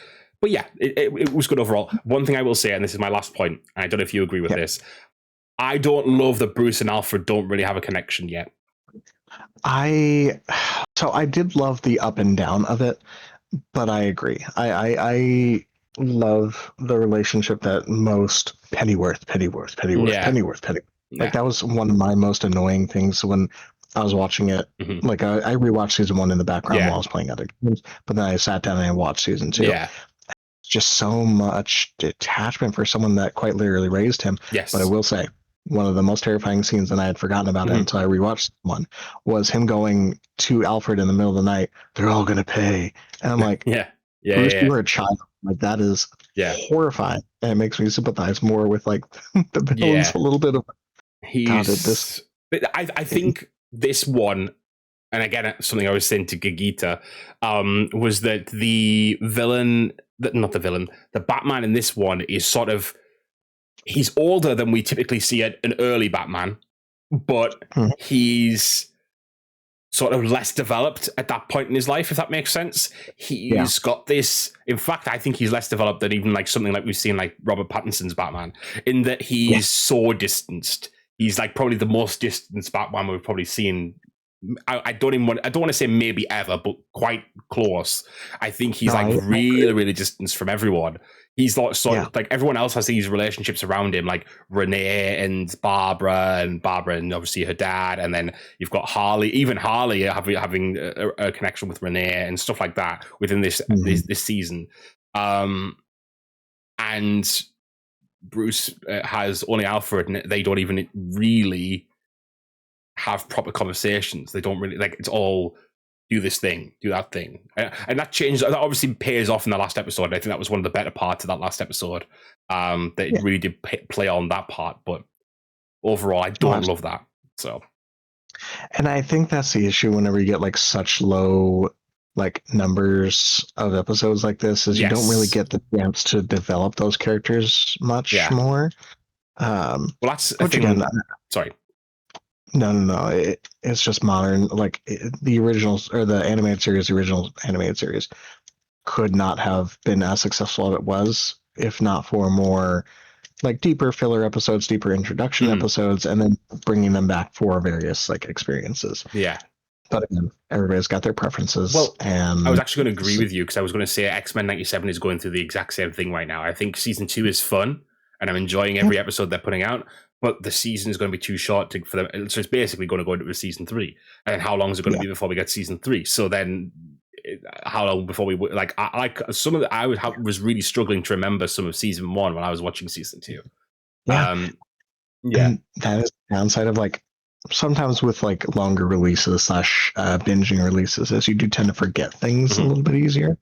[SPEAKER 1] yeah, it was good overall. One thing I will say, and this is my last point, and I don't know if you agree with this. I don't love that Bruce and Alfred don't really have a connection yet.
[SPEAKER 2] I did love the up and down of it, but I agree. I love the relationship that most Pennyworth. Like that was one of my most annoying things when I was watching it. Like I rewatched season 1 in the background while I was playing other games, but then I sat down and I watched season 2. Just so much detachment for someone that quite literally raised him. But I will say, one of the most terrifying scenes, and I had forgotten about it until I rewatched one, was him going to Alfred in the middle of the night. They're all going to pay. And I'm like, Bruce, you were a child. Like, that is horrifying. And it makes me sympathize more with, like, the villains a little bit of...
[SPEAKER 1] I think this one, and again, something I was saying to Gigita, was that the Batman in this one is sort of... He's older than we typically see an early Batman, but he's sort of less developed at that point in his life, if that makes sense. He's got this... In fact, I think he's less developed than even like something like we've seen like Robert Pattinson's Batman, in that he's so distanced. He's like probably the most distanced Batman we've probably seen. I don't want to say maybe ever, but quite close. I think he's really distanced from everyone. He's like like everyone else has these relationships around him, like Renee and Barbara, and obviously her dad, and then you've got Harley. Even Harley having a connection with Renee and stuff like that within this season. And Bruce has only Alfred, and they don't even really have proper conversations. They don't really like. It's all do this thing, do that thing, and that changed. That obviously pays off in the last episode. I think that was one of the better parts of that last episode. That it really did play on that part, but overall, I don't love that. So,
[SPEAKER 2] and I think that's the issue whenever you get like such low like numbers of episodes like this, is you don't really get the chance to develop those characters much more.
[SPEAKER 1] Well, that's a thing.
[SPEAKER 2] Again,
[SPEAKER 1] sorry.
[SPEAKER 2] No. It's just modern. Like the originals or the animated series, the original animated series could not have been as successful as it was if not for more like deeper filler episodes, deeper introduction episodes, and then bringing them back for various like experiences.
[SPEAKER 1] Yeah.
[SPEAKER 2] But again, everybody's got their preferences.
[SPEAKER 1] Well,
[SPEAKER 2] and
[SPEAKER 1] I was actually going to agree with you because I was going to say X-Men 97 is going through the exact same thing right now. I think season 2 is fun and I'm enjoying every episode they're putting out, but the season is going to be too short for them. So it's basically going to go into season 3. And how long is it going to be before we get season 3? So then how long before we I was really struggling to remember some of season 1 when I was watching season 2.
[SPEAKER 2] And that is the downside of like sometimes with like longer releases / binging releases, as you do tend to forget things a little bit easier.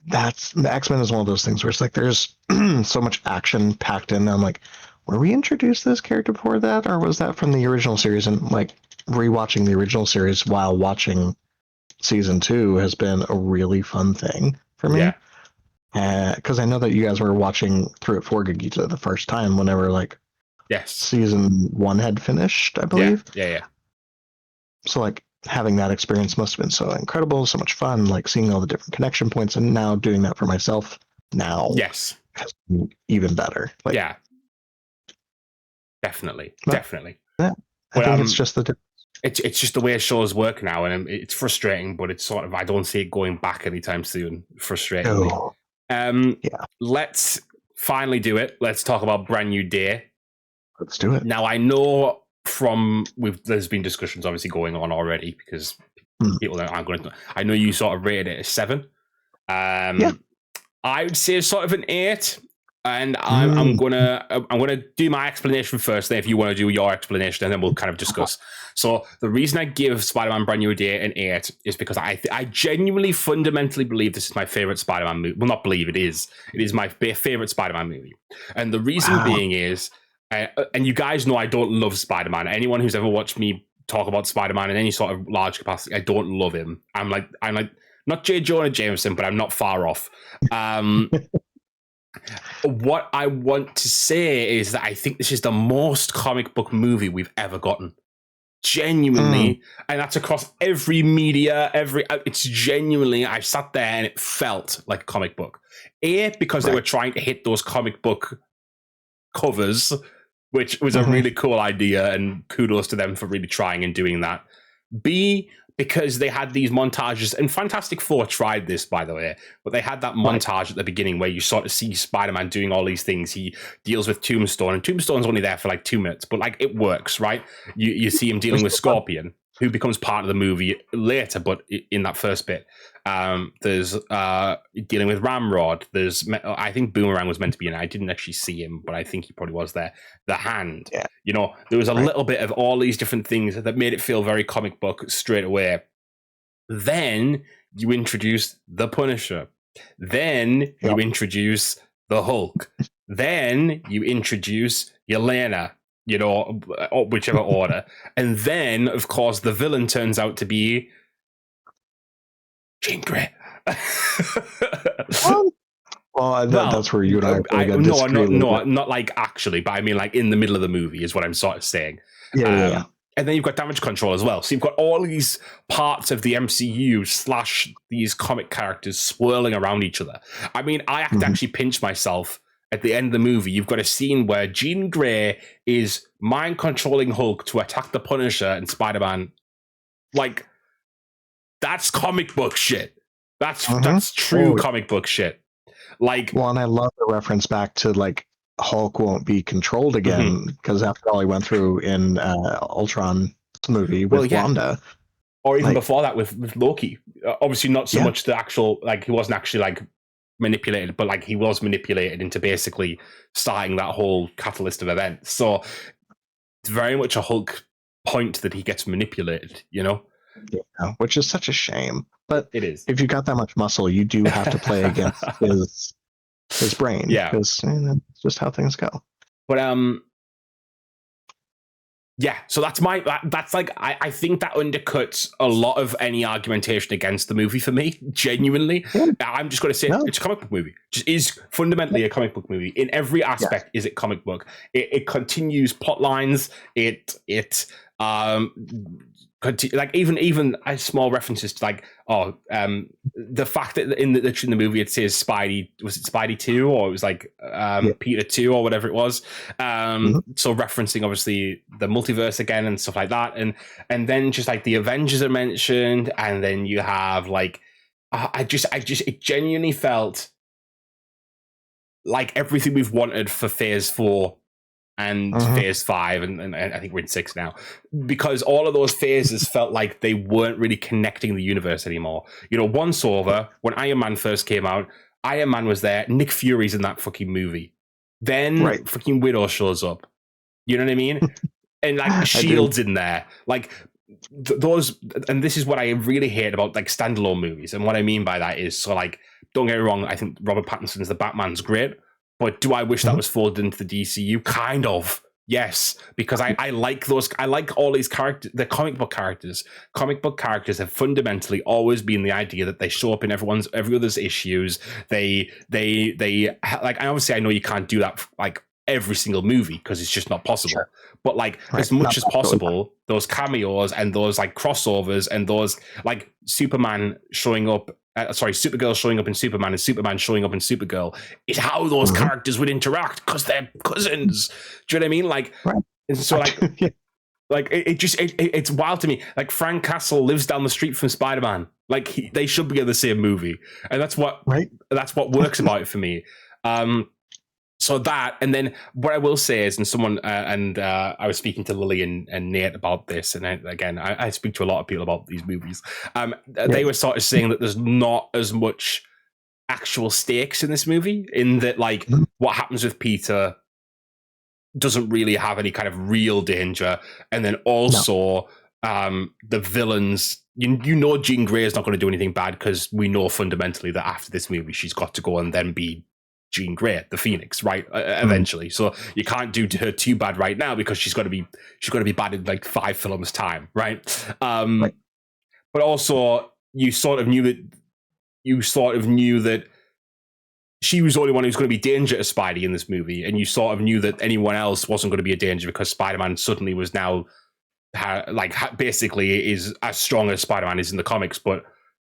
[SPEAKER 2] That's the X-Men is one of those things where it's like there's so much action packed in. I'm like, were we introduced this character before that, or was that from the original series? And like rewatching the original series while watching season 2 has been a really fun thing for me. Because I know that you guys were watching through it for Gagita the first time whenever like season 1 had finished, I believe.
[SPEAKER 1] Yeah.
[SPEAKER 2] So like having that experience must have been so incredible, so much fun, like seeing all the different connection points, and now doing that for myself now has been even better. Like,
[SPEAKER 1] definitely.
[SPEAKER 2] Yeah, I think it's just the
[SPEAKER 1] it's just the way shows work now, and it's frustrating, but it's sort of I don't see it going back anytime soon. Frustratingly. Let's finally do it. Let's talk about Brand New Day.
[SPEAKER 2] Let's do it.
[SPEAKER 1] Now I know there's been discussions obviously going on already because people aren't going to. I know you sort of rated it a 7. I would say sort of an 8. And I'm gonna do my explanation first. Then, if you want to do your explanation, and then we'll kind of discuss. So, the reason I give Spider-Man: Brand New Day an 8 is because I genuinely, fundamentally believe this is my favorite Spider-Man movie. Well, not believe it is. It is my favorite Spider-Man movie, and the reason being is, and you guys know I don't love Spider-Man. Anyone who's ever watched me talk about Spider-Man in any sort of large capacity, I don't love him. I'm like not J. Jonah Jameson, but I'm not far off. What I want to say is that I think this is the most comic book movie we've ever gotten. Genuinely. And that's across every media, it's genuinely, I sat there and it felt like a comic book. Because they were trying to hit those comic book covers, which was a really cool idea, and kudos to them for really trying and doing that. B, because they had these montages, and Fantastic Four tried this, by the way, but they had that montage at the beginning where you sort of see Spider-Man doing all these things. He deals with Tombstone, and Tombstone's only there for like 2 minutes, but like it works, right? You see him dealing with Scorpion, who becomes part of the movie later, but in that first bit. There's dealing with Ramrod. I think Boomerang was meant to be in it. I didn't actually see him, but I think he probably was there. The Hand. Yeah. You know, there was a little bit of all these different things that made it feel very comic book straight away. Then you introduce the Punisher. Then you introduce the Hulk. Then you introduce Yelena, you know, whichever order. And then, of course, the villain turns out to be Jean Grey.
[SPEAKER 2] That's where you and I
[SPEAKER 1] not like actually, but I mean like in the middle of the movie is what I'm sort of saying. Yeah. And then you've got Damage Control as well. So you've got all these parts of the MCU / these comic characters swirling around each other. I mean, I have to actually pinch myself at the end of the movie. You've got a scene where Jean Grey is mind controlling Hulk to attack the Punisher and Spider-Man. Like, that's comic book shit. That's true comic book shit. Like,
[SPEAKER 2] and I love the reference back to like Hulk won't be controlled again because after all he went through in Ultron's movie with Wanda,
[SPEAKER 1] or even before that with Loki. Obviously, not so much the actual like he wasn't actually like manipulated, but like he was manipulated into basically starting that whole catalyst of events. So it's very much a Hulk point that he gets manipulated, you know?
[SPEAKER 2] Yeah, which is such a shame. But
[SPEAKER 1] It is.
[SPEAKER 2] if you got that much muscle, you do have to play against his brain.
[SPEAKER 1] Yeah.
[SPEAKER 2] Because it's just how things go.
[SPEAKER 1] But yeah, so that's that's like I think that undercuts a lot of any argumentation against the movie for me. Genuinely, I'm just going to say it's a comic book movie. It just is fundamentally a comic book movie in every aspect. Is it comic book? It continues plot lines. Like even small references to like the fact that in the movie it says Spidey, was it Spidey 2 or it was like Peter 2 or whatever it was, so referencing obviously the multiverse again and stuff like that, and then just like the Avengers are mentioned, and then you have like it genuinely felt like everything we've wanted for Phase 4 and Phase 5, and I think we're in 6 now, because all of those phases felt like they weren't really connecting the universe anymore. You know, once over, when Iron Man first came out, Iron Man was there, Nick Fury's in that fucking movie. Then fucking Widow shows up. You know what I mean? And like Shield's in there. Like those, and this is what I really hate about like standalone movies. And what I mean by that is, so like, don't get me wrong, I think Robert Pattinson's The Batman's great. But do I wish that was folded into the DCU? Kind of, yes, because I like those. I like all these characters, the comic book characters. Comic book characters have fundamentally always been the idea that they show up in every other's issues. They like. I obviously I know you can't do that like every single movie because it's just not possible. Sure. But like as much as possible, those cameos and those like crossovers and those like Superman showing up. Supergirl showing up in Superman and Superman showing up in Supergirl is how those characters would interact because they're cousins. Do you know what I mean? Like, and so like, like it's wild to me. Like Frank Castle lives down the street from Spider-Man. Like they should be in the same movie, and that's what works about it for me. So that, and then what I will say is, and someone, I was speaking to Lily and Nate about this, and I speak to a lot of people about these movies. They were sort of saying that there's not as much actual stakes in this movie, in that like what happens with Peter doesn't really have any kind of real danger, and then also the villains. You know, Jean Grey is not going to do anything bad because we know fundamentally that after this movie she's got to go and then be Jean Grey, the Phoenix, right? Eventually, so you can't do her too bad right now because she's got to be bad in like 5 films time, right? But also, you sort of knew that she was the only one who's going to be danger to Spidey in this movie, and you sort of knew that anyone else wasn't going to be a danger because Spider-Man suddenly was now basically is as strong as Spider-Man is in the comics, but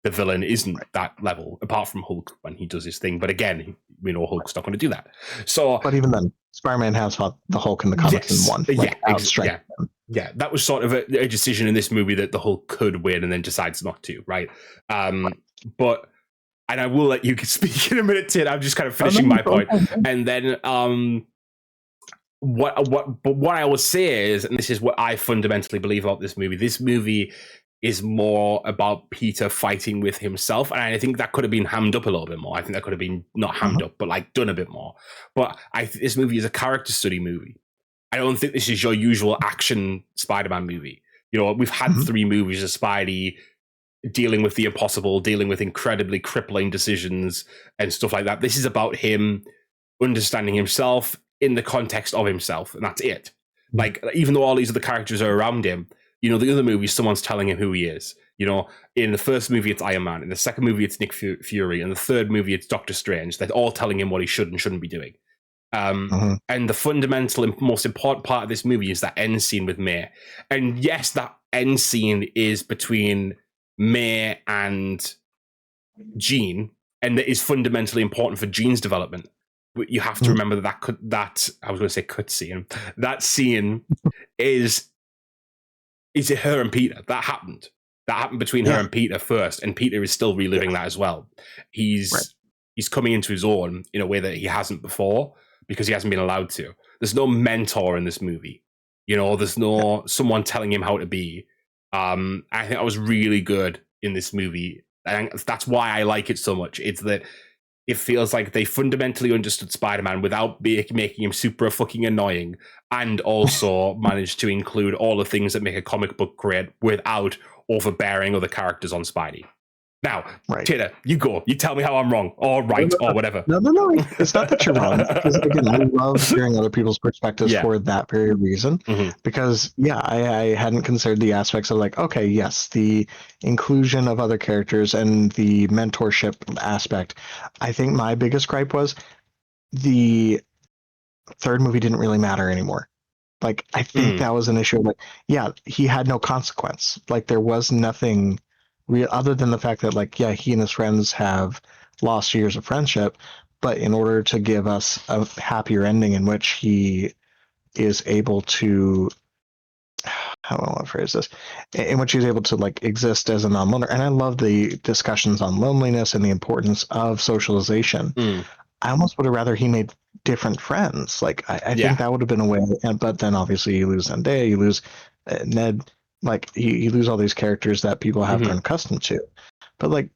[SPEAKER 1] the villain isn't that level, apart from Hulk when he does his thing. But again, we know Hulk's not going to do that. So,
[SPEAKER 2] but even then, Spider-Man has fought the Hulk in the comics in one.
[SPEAKER 1] Yeah, that was sort of a decision in this movie that the Hulk could win and then decides not to, right? But, and I will let you speak in a minute, Tid. I'm just kind of finishing my point. And then what I will say is, and this is what I fundamentally believe about this movie is more about Peter fighting with himself, and I think that could have been hammed up a little bit more. I think that could have been not hammed up, but like done a bit more. But I think this movie is a character study movie. I don't think this is your usual action Spider-Man movie. You know, we've had 3 movies of Spidey dealing with the impossible, dealing with incredibly crippling decisions and stuff like that. This is about him understanding himself in the context of himself, and that's it. Like, even though all these other characters are around him, you know, the other movies, someone's telling him who he is. You know, in the first movie, it's Iron Man. In the second movie, it's Nick Fury. In the third movie, it's Doctor Strange. They're all telling him what he should and shouldn't be doing. And the fundamental and most important part of this movie is that end scene with May. And yes, that end scene is between May and Jean, and that is fundamentally important for Jean's development. But you have to remember that I was going to say cutscene. That scene is it her and Peter? That happened between her and Peter first, and Peter is still reliving that as well. He's coming into his own in a way that he hasn't before because he hasn't been allowed to. There's no mentor in this movie. You know, there's no someone telling him how to be. I think that was really good in this movie. And that's why I like it so much. It's that it feels like they fundamentally understood Spider-Man without making him super fucking annoying, and also managed to include all the things that make a comic book great without overbearing other characters on Spidey. Now,
[SPEAKER 2] Right.
[SPEAKER 1] Tater, you go. You tell me how I'm wrong, or right, or whatever.
[SPEAKER 2] No. It's not that you're wrong. Because again, I love hearing other people's perspectives
[SPEAKER 1] Yeah.
[SPEAKER 2] for that very reason.
[SPEAKER 1] Mhm.
[SPEAKER 2] Because I hadn't considered the aspects of like, okay, yes, the inclusion of other characters and the mentorship aspect. I think my biggest gripe was the third movie didn't really matter anymore. Like, I think that was an issue. Like, yeah, he had no consequence. Like, there was nothing real other than the fact that, like, yeah, he and his friends have lost years of friendship. But in order to give us a happier ending in which he is able to, how do I want to phrase this, in which he's able to like exist as a non-loner. And I love the discussions on loneliness and the importance of socialization. I almost would have rather he made different friends. Like I think that would have been a way. But then obviously you lose Zendaya, you lose Ned. Like you lose all these characters that people have grown accustomed to. But like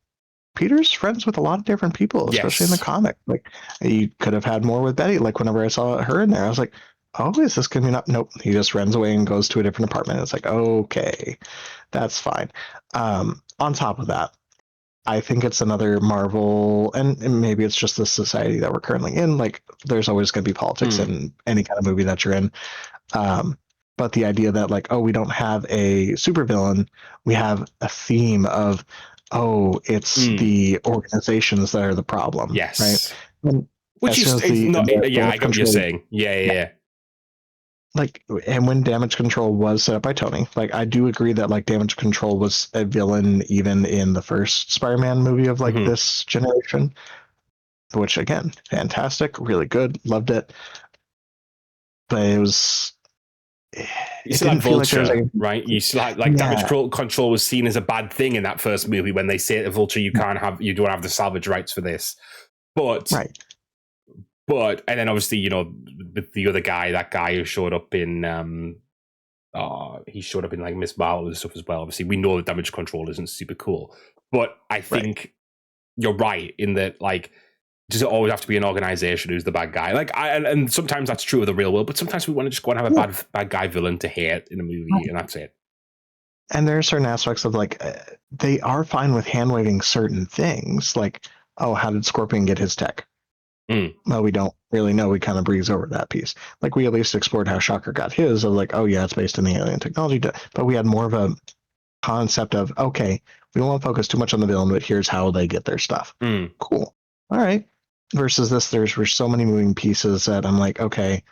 [SPEAKER 2] Peter's friends with a lot of different people, especially in the
[SPEAKER 1] Yes.
[SPEAKER 2] comic. Like you could have had more with Betty. Like whenever I saw her in there, I was like, "Oh, is this coming up?" Nope. He just runs away and goes to a different apartment. It's like, okay, that's fine. On top of that, I think it's another Marvel, and maybe it's just the society that we're currently in. Like, there's always going to be politics in any kind of movie that you're in. But the idea that, like, oh, we don't have a supervillain, we have a theme of, oh, it's the organizations that are the problem,
[SPEAKER 1] Yes.
[SPEAKER 2] right? And
[SPEAKER 1] which
[SPEAKER 2] as soon
[SPEAKER 1] is
[SPEAKER 2] as
[SPEAKER 1] not.
[SPEAKER 2] the
[SPEAKER 1] Yeah, I
[SPEAKER 2] damage
[SPEAKER 1] get what you're
[SPEAKER 2] control,
[SPEAKER 1] saying. Yeah.
[SPEAKER 2] like, and when damage control was set up by Tony, like, I do agree that like damage control was a villain even in the first Spider-Man movie of like this generation, which again, fantastic, really good, loved it. But it was,
[SPEAKER 1] You
[SPEAKER 2] it
[SPEAKER 1] still had
[SPEAKER 2] didn't feel like there was
[SPEAKER 1] Vulture,
[SPEAKER 2] a
[SPEAKER 1] right? You still had like damage control was seen as a bad thing in that first movie when they say to Vulture, you don't have the salvage rights for this. But
[SPEAKER 2] right.
[SPEAKER 1] and then obviously, you know, the other guy, that guy who showed up in he showed up in like Miss Marvel and stuff as well. Obviously, we know that damage control isn't super cool. But I think you're right in that, like, does it always have to be an organization who's the bad guy? Like, and sometimes that's true of the real world, but sometimes we want to just go and have a bad guy villain to hate in a movie, and that's it.
[SPEAKER 2] And there are certain aspects of like they are fine with hand waving certain things, like, oh, how did Scorpion get his tech? Well, we don't really know. We kind of breeze over that piece. Like we at least explored how Shocker got his. Of like, oh yeah, it's based in the alien technology, but we had more of a concept of, okay, we don't want to focus too much on the villain, but here's how they get their stuff. Cool. All right. Versus this, there's so many moving pieces that I'm like, okay,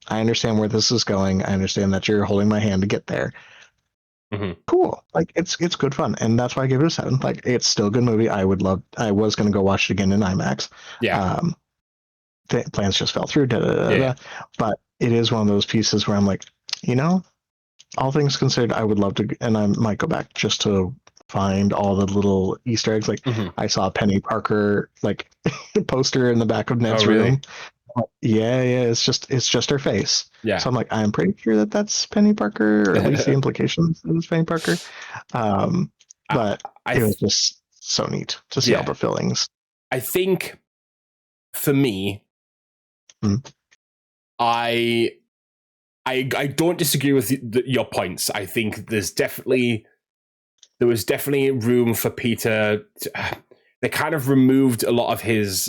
[SPEAKER 2] I understand where this is going. I understand that you're holding my hand to get there. Cool. Like it's good fun, and that's why I give it a 7. Like it's still a good movie. I was gonna go watch it again in IMAX.
[SPEAKER 1] Yeah.
[SPEAKER 2] Plans just fell through. But it is one of those pieces where I'm like, you know, all things considered, I would love to, and I might go back just to find all the little Easter eggs. Like I saw a Penny Parker like poster in the back of Ned's room. Yeah, it's just her face.
[SPEAKER 1] Yeah.
[SPEAKER 2] So I'm like, I'm pretty sure that that's Penny Parker, or at least the implications that it's Penny Parker. But it was just so neat to see all the fillings.
[SPEAKER 1] I think for me, I don't disagree with your points. I think there was definitely room for Peter. They kind of removed a lot of his,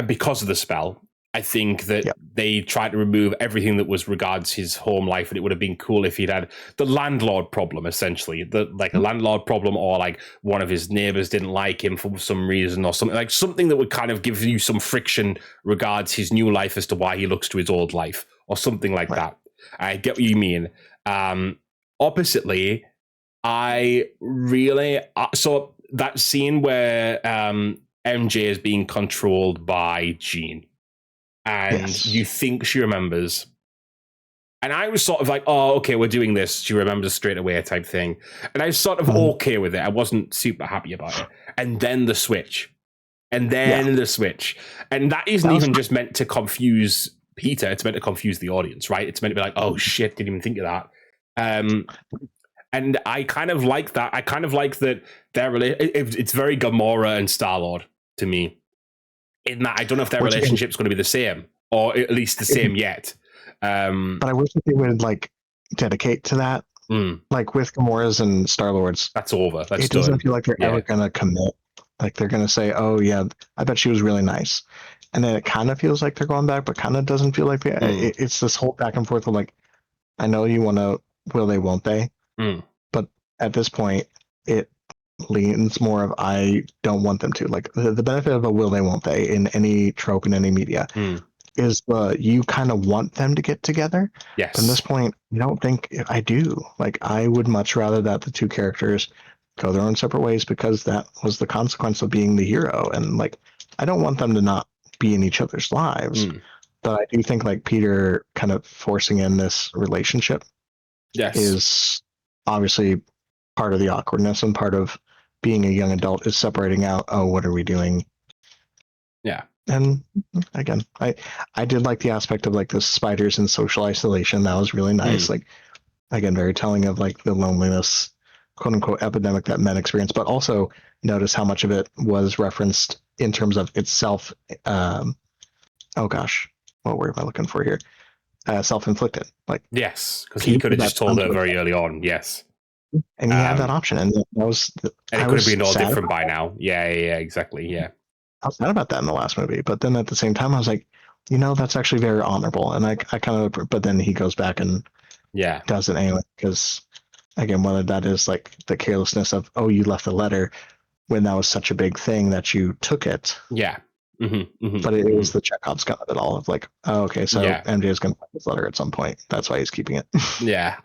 [SPEAKER 1] because of the spell. I think that they tried to remove everything that was regards his home life, and it would have been cool if he'd had the landlord problem, essentially, a landlord problem, or like one of his neighbors didn't like him for some reason, or something that would kind of give you some friction regards his new life as to why he looks to his old life, or something like that. I get what you mean. Oppositely, I really so that scene where MJ is being controlled by Jean, and you think she remembers. And I was sort of like, oh, okay, we're doing this. She remembers straight away type thing. And I was sort of okay with it. I wasn't super happy about it. And then the switch. And then the switch. And that isn't even just meant to confuse Peter. It's meant to confuse the audience, right? It's meant to be like, oh, shit, didn't even think of that. And I kind of like that. I kind of like that it's very Gamora and Star-Lord to me. in that I don't know if their
[SPEAKER 2] Which, again,
[SPEAKER 1] relationship's going to be the same, or at least the same yet.
[SPEAKER 2] but I wish that they would like dedicate to that. Like with Gamora's and Star-Lord's,
[SPEAKER 1] that's over. That's
[SPEAKER 2] it doesn't
[SPEAKER 1] done.
[SPEAKER 2] feel like they're ever gonna commit. Like they're gonna say, "Oh yeah, I bet she was really nice," and then it kind of feels like they're going back, but kind of doesn't feel like it's this whole back and forth of like, I know you want to, will they, won't they? But at this point, it leans more of I don't want them to. Like the benefit of a will they, won't they in any trope in any media is you kind of want them to get together.
[SPEAKER 1] Yes.
[SPEAKER 2] But at this point, I don't think I do. Like I would much rather that the two characters go their own separate ways because that was the consequence of being the hero. And like I don't want them to not be in each other's lives. But I do think like Peter kind of forcing in this relationship is obviously part of the awkwardness, and part of being a young adult is separating out, oh, what are we doing?
[SPEAKER 1] Yeah.
[SPEAKER 2] And again, I did like the aspect of like the spiders in social isolation. That was really nice. Like again, very telling of like the loneliness, quote unquote, epidemic that men experience, but also notice how much of it was referenced in terms of itself. Oh gosh, what word am I looking for here? Self-inflicted. Like
[SPEAKER 1] yes, because he could have just told her very early on. Yes,
[SPEAKER 2] and he had that option, and that was.
[SPEAKER 1] And it could have been all different by now. Yeah, exactly. Yeah,
[SPEAKER 2] I was sad about that in the last movie, but then at the same time, I was like, that's actually very honorable, and I kind of. But then he goes back and does it anyway, because again, whether that is like the carelessness of, oh, you left the letter when that was such a big thing that you took it.
[SPEAKER 1] Yeah.
[SPEAKER 2] But it was the Chekhov's gun of it all of like, oh, okay, so MJ is going to find this letter at some point. That's why he's keeping it.
[SPEAKER 1] Yeah.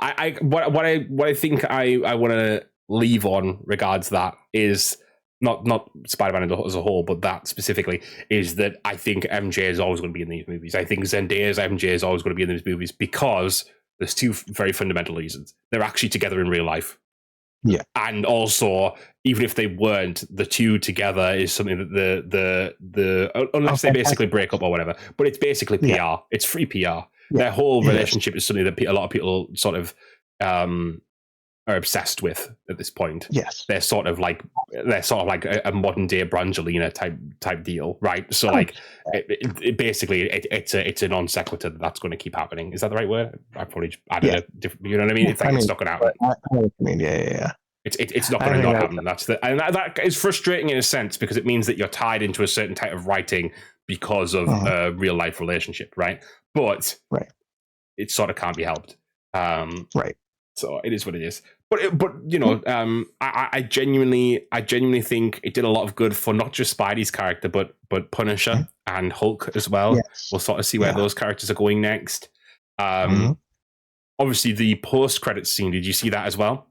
[SPEAKER 1] What I think I want to leave on regards that is not Spider-Man as a whole, but that specifically is that I think MJ is always going to be in these movies. I think Zendaya's MJ is always going to be in these movies because there's two very fundamental reasons. They're actually together in real life.
[SPEAKER 2] Yeah.
[SPEAKER 1] And also, even if they weren't, the two together is something that the unless they basically break up or whatever, but it's basically PR. Yeah. It's free PR. Yeah. Their whole relationship is something that a lot of people sort of are obsessed with at this point.
[SPEAKER 2] Yes.
[SPEAKER 1] They're sort of like a modern day Brangelina type deal, right? So like it basically it's a non sequitur that's going to keep happening. Is that the right word? I probably added a different, you know what I mean? It's like it's not going to happen.
[SPEAKER 2] I know what you mean. Yeah.
[SPEAKER 1] It's not going to not happen. That is frustrating in a sense because it means that you're tied into a certain type of writing because of a real life relationship, right? But it sort of can't be helped.
[SPEAKER 2] Right.
[SPEAKER 1] So it is what it is. But I genuinely think it did a lot of good for not just Spidey's character, but Punisher and Hulk as well. Yes. We'll sort of see where those characters are going next. Obviously, the post-credits scene. Did you see that as well?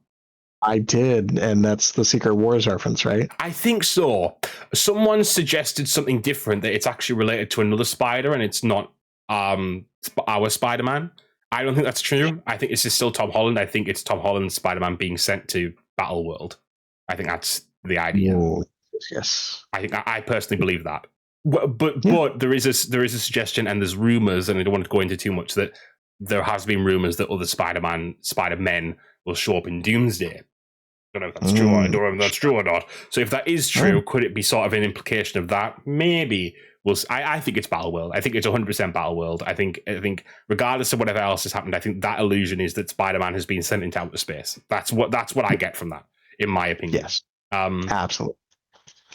[SPEAKER 2] I did, and that's the Secret Wars reference, right?
[SPEAKER 1] I think so. Someone suggested something different, that it's actually related to another spider, and it's not our Spider-Man. I don't think that's true. I think this is still Tom Holland. I think it's Tom Holland's Spider-Man being sent to Battleworld. I think that's the idea.
[SPEAKER 2] Ooh, yes.
[SPEAKER 1] I personally believe that. But there is a suggestion, and there's rumors, and I don't want to go into too much, that there has been rumors that other Spider-Men will show up in Doomsday. I don't know if that's true. I don't know if that's true or not. So if that is true, could it be sort of an implication of that? Maybe. I think it's Battleworld. I think it's 100% Battleworld. I think regardless of whatever else has happened, I think that illusion is that Spider-Man has been sent into outer space. That's what I get from that, in my opinion.
[SPEAKER 2] Yes, absolutely.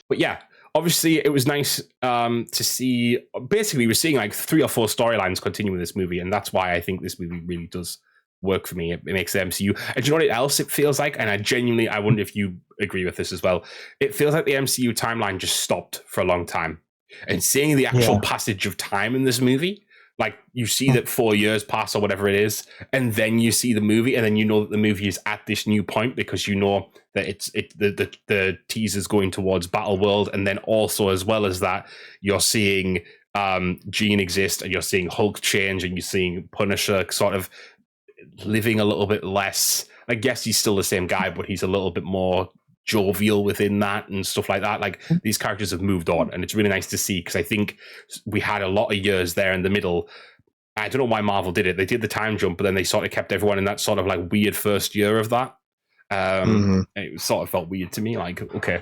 [SPEAKER 1] But yeah, obviously it was nice to see. Basically, we're seeing like 3 or 4 storylines continue in this movie, and that's why I think this movie really does work for me. It makes the MCU. And do you know what else it feels like? And I wonder if you agree with this as well. It feels like the MCU timeline just stopped for a long time. And seeing the actual passage of time in this movie, like you see that 4 years pass or whatever it is, and then you see the movie, and then you know that the movie is at this new point because you know that the teaser's going towards Battleworld, and then also as well as that, you're seeing Jean exist, and you're seeing Hulk change, and you're seeing Punisher sort of living a little bit less. I guess he's still the same guy, but he's a little bit more jovial within that and stuff like that. Like these characters have moved on, and it's really nice to see, because I think we had a lot of years there in the middle. I don't know why Marvel did it. They did the time jump, but then they sort of kept everyone in that sort of like weird first year of that. It sort of felt weird to me. Like, okay.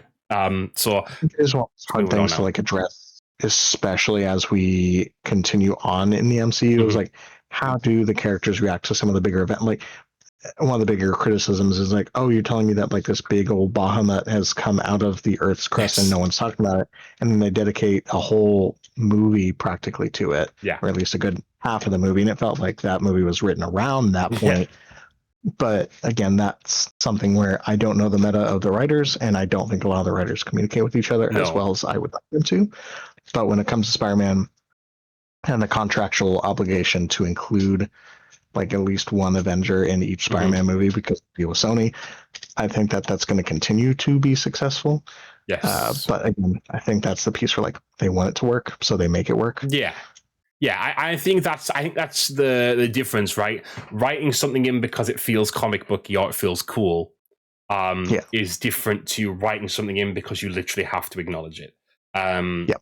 [SPEAKER 1] So
[SPEAKER 2] there's hard things to like address especially as we continue on in the MCU, is
[SPEAKER 1] Mhm.
[SPEAKER 2] like, how do the characters react to some of the bigger events? Like, one of the bigger criticisms is like, oh, you're telling me that like this big old Bahamut has come out of the Earth's crust and
[SPEAKER 1] Yes.
[SPEAKER 2] no one's talking about it, and then they dedicate a whole movie practically to it,
[SPEAKER 1] Yeah.
[SPEAKER 2] or at least a good half of the movie, and it felt like that movie was written around that
[SPEAKER 1] Yeah.
[SPEAKER 2] point. But again, that's something where I don't know the meta of the writers, and I don't think a lot of the writers communicate with each other as
[SPEAKER 1] No.
[SPEAKER 2] well as I would like them to. But when it comes to Spider-Man and the contractual obligation to include like at least one Avenger in each Spider-Man movie because of the deal with Sony, I think that that's going to continue to be successful.
[SPEAKER 1] Yes.
[SPEAKER 2] But again, I think that's the piece where like they want it to work, so they make it work.
[SPEAKER 1] Yeah. Yeah, I think that's the difference, right? Writing something in because it feels comic booky or it feels cool
[SPEAKER 2] Yeah.
[SPEAKER 1] is different to writing something in because you literally have to acknowledge it.
[SPEAKER 2] Yep.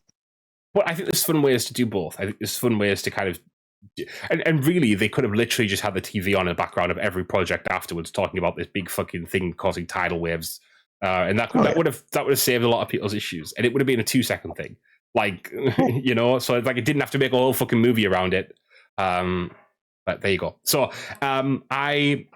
[SPEAKER 1] But I think there's fun ways to do both. I think there's fun ways to kind of and really they could have literally just had the TV on in the background of every project afterwards talking about this big fucking thing causing tidal waves. And that would have saved a lot of people's issues. And it would have been a 2-second thing. Like, you know, so like it didn't have to make a whole fucking movie around it. But there you go. So I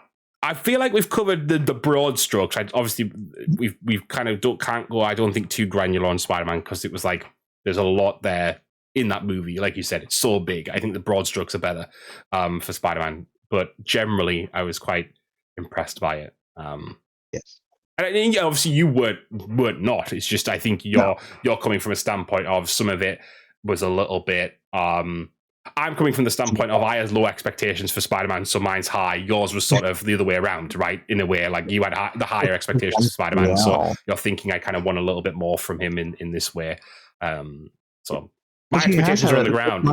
[SPEAKER 1] feel like we've covered the broad strokes. Obviously, we've kind of can't go. I don't think too granular on Spider-Man because it was like there's a lot there in that movie. Like you said, it's so big. I think the broad strokes are better for Spider-Man. But generally, I was quite impressed by it.
[SPEAKER 2] Yes.
[SPEAKER 1] And obviously, you weren't not. It's just I think you're coming from a standpoint of some of it was a little bit. I'm coming from the standpoint of I had low expectations for Spider-Man, so mine's high. Yours was sort of the other way around, right? In a way, like you had the higher expectations for Spider-Man, so you're thinking I kind of want a little bit more from him in this way. So my expectations are on the ground.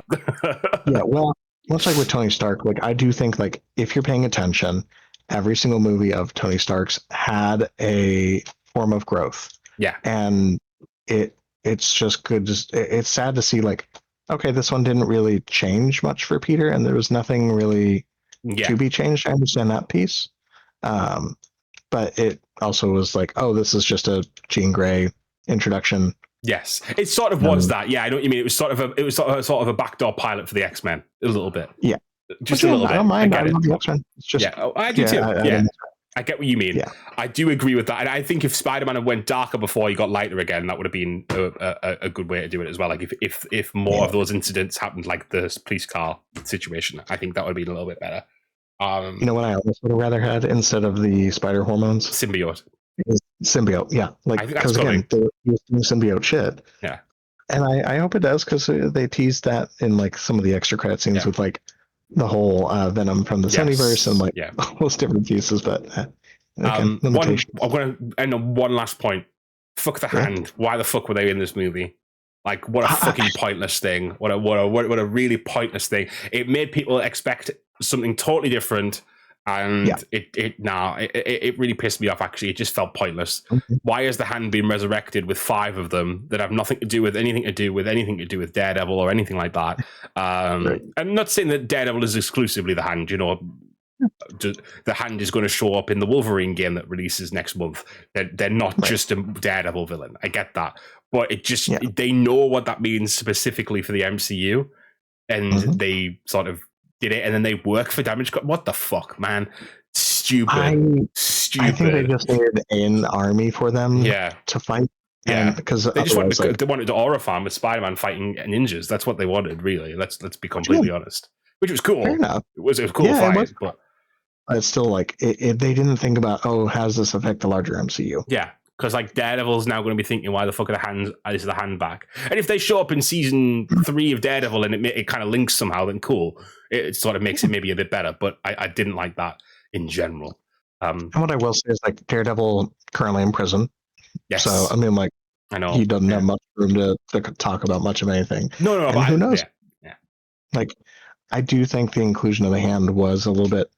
[SPEAKER 2] Yeah, well, much like with Tony Stark, like I do think like if you're paying attention, every single movie of Tony Stark's had a form of growth.
[SPEAKER 1] Yeah,
[SPEAKER 2] and it's just good. It's sad to see like, okay, this one didn't really change much for Peter, and there was nothing really to be changed. I understand that piece, but it also was like, oh, this is just a Jean Grey introduction.
[SPEAKER 1] Yes, it sort of was that. Yeah, I know what you mean. It was sort of a backdoor pilot for the X-Men, a little bit.
[SPEAKER 2] Yeah,
[SPEAKER 1] just a little bit.
[SPEAKER 2] I don't mind.
[SPEAKER 1] I get it.
[SPEAKER 2] Love the X-Men. It's just
[SPEAKER 1] I do too. I get what you mean.
[SPEAKER 2] Yeah.
[SPEAKER 1] I do agree with that, and I think if Spider-Man had went darker before he got lighter again, that would have been a good way to do it as well. Like if more of those incidents happened, like the police car situation, I think that would have been a little bit better.
[SPEAKER 2] You know what I almost would have rather had instead of the spider hormones?
[SPEAKER 1] Symbiote.
[SPEAKER 2] Symbiote, yeah. Like because again, they're using symbiote shit.
[SPEAKER 1] Yeah.
[SPEAKER 2] And I hope it does because they teased that in like some of the extra credit scenes with like the whole Venom from the Sonyverse and like all those different pieces. But again,
[SPEAKER 1] I'm going to end on one last point. Fuck the hand. Why the fuck were they in this movie? Like, what a fucking pointless thing. What a really pointless thing. It made people expect something totally different. And it really pissed me off, actually. It just felt pointless. Why is the hand being resurrected with 5 of them that have nothing to do with anything to do with Daredevil or anything like that? I'm not saying that Daredevil is exclusively the hand, you know. The hand is going to show up in the Wolverine game that releases next month. They're not just a Daredevil villain. I get that. But it just, they know what that means specifically for the MCU. And they sort of did it, and then they work for damage. What the fuck, man? Stupid.
[SPEAKER 2] I think they just needed an army for them to fight.
[SPEAKER 1] Yeah,
[SPEAKER 2] because
[SPEAKER 1] they just wanted they wanted the Aura Farm with Spider-Man fighting ninjas. That's what they wanted, really. Let's be completely honest. Which was cool.
[SPEAKER 2] Fair enough.
[SPEAKER 1] It was a cool fight, but
[SPEAKER 2] it's still like they didn't think about, oh, how does this affect the larger MCU?
[SPEAKER 1] Yeah. Because like Daredevil's now going to be thinking, why the fuck is the hand back? And if they show up in season 3 of Daredevil and it kind of links somehow, then cool. It sort of makes it maybe a bit better. But I didn't like that in general.
[SPEAKER 2] And what I will say is like Daredevil currently in prison.
[SPEAKER 1] Yes.
[SPEAKER 2] So I mean, like,
[SPEAKER 1] I know
[SPEAKER 2] he doesn't have much room to talk about much of anything.
[SPEAKER 1] No,
[SPEAKER 2] and who knows? Yeah. Like, I do think the inclusion of the hand was a little bit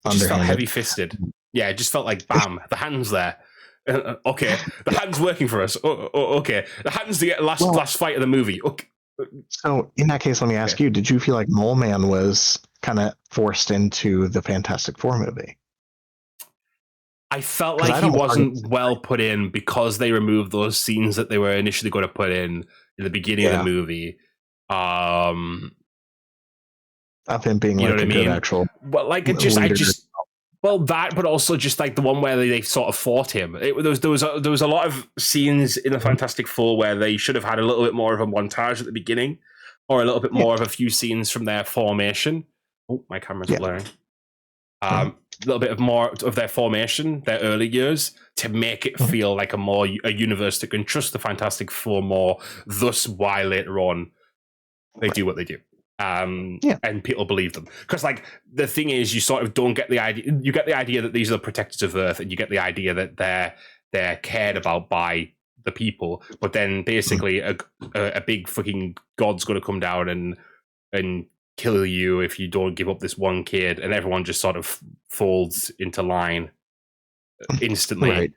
[SPEAKER 2] underhanded.
[SPEAKER 1] Just felt heavy-fisted. Yeah, it just felt like, bam, the hand's there. Okay, the hand's working for us. Okay, the hand's the last fight of the movie. Okay.
[SPEAKER 2] So in that case, let me ask you: did you feel like Mole Man was kind of forced into the Fantastic Four movie?
[SPEAKER 1] I felt like he wasn't well put in because they removed those scenes that they were initially going to put in. in the beginning of the movie.
[SPEAKER 2] Of him being
[SPEAKER 1] You know
[SPEAKER 2] like
[SPEAKER 1] what
[SPEAKER 2] a
[SPEAKER 1] I
[SPEAKER 2] good
[SPEAKER 1] mean?
[SPEAKER 2] actual
[SPEAKER 1] Well, like it just,
[SPEAKER 2] leader.
[SPEAKER 1] well, that, but also just like the one where they sort of fought him. There was a lot of scenes in the Fantastic Four where they should have had a little bit more of a montage at the beginning, or a little bit more of a few scenes from their formation. Oh, my camera's blurring. A little bit of more of their formation, their early years, to make it feel like a universe that can trust the Fantastic Four more. Thus, why later on they do what they do. And people believe them, because like the thing is, you sort of don't get the idea. You get the idea that these are the protectors of Earth, and you get the idea that they're cared about by the people. But then basically, a big fucking god's going to come down and kill you if you don't give up this one kid, and everyone just sort of folds into line instantly.
[SPEAKER 2] Right.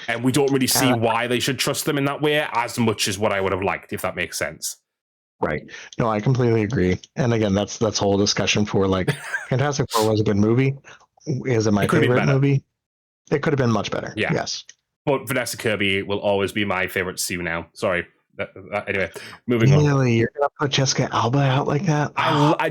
[SPEAKER 1] And we don't really see why they should trust them in that way as much as what I would have liked, if that makes sense.
[SPEAKER 2] Right. No, I completely agree. And again, that's whole discussion for like Fantastic Four was a good movie. Is it my favorite movie? It could have been much better.
[SPEAKER 1] Yeah.
[SPEAKER 2] Yes.
[SPEAKER 1] But Vanessa Kirby will always be my favorite Sue now. Sorry. Anyway, moving on.
[SPEAKER 2] Really? You're going to put Jessica Alba out like that?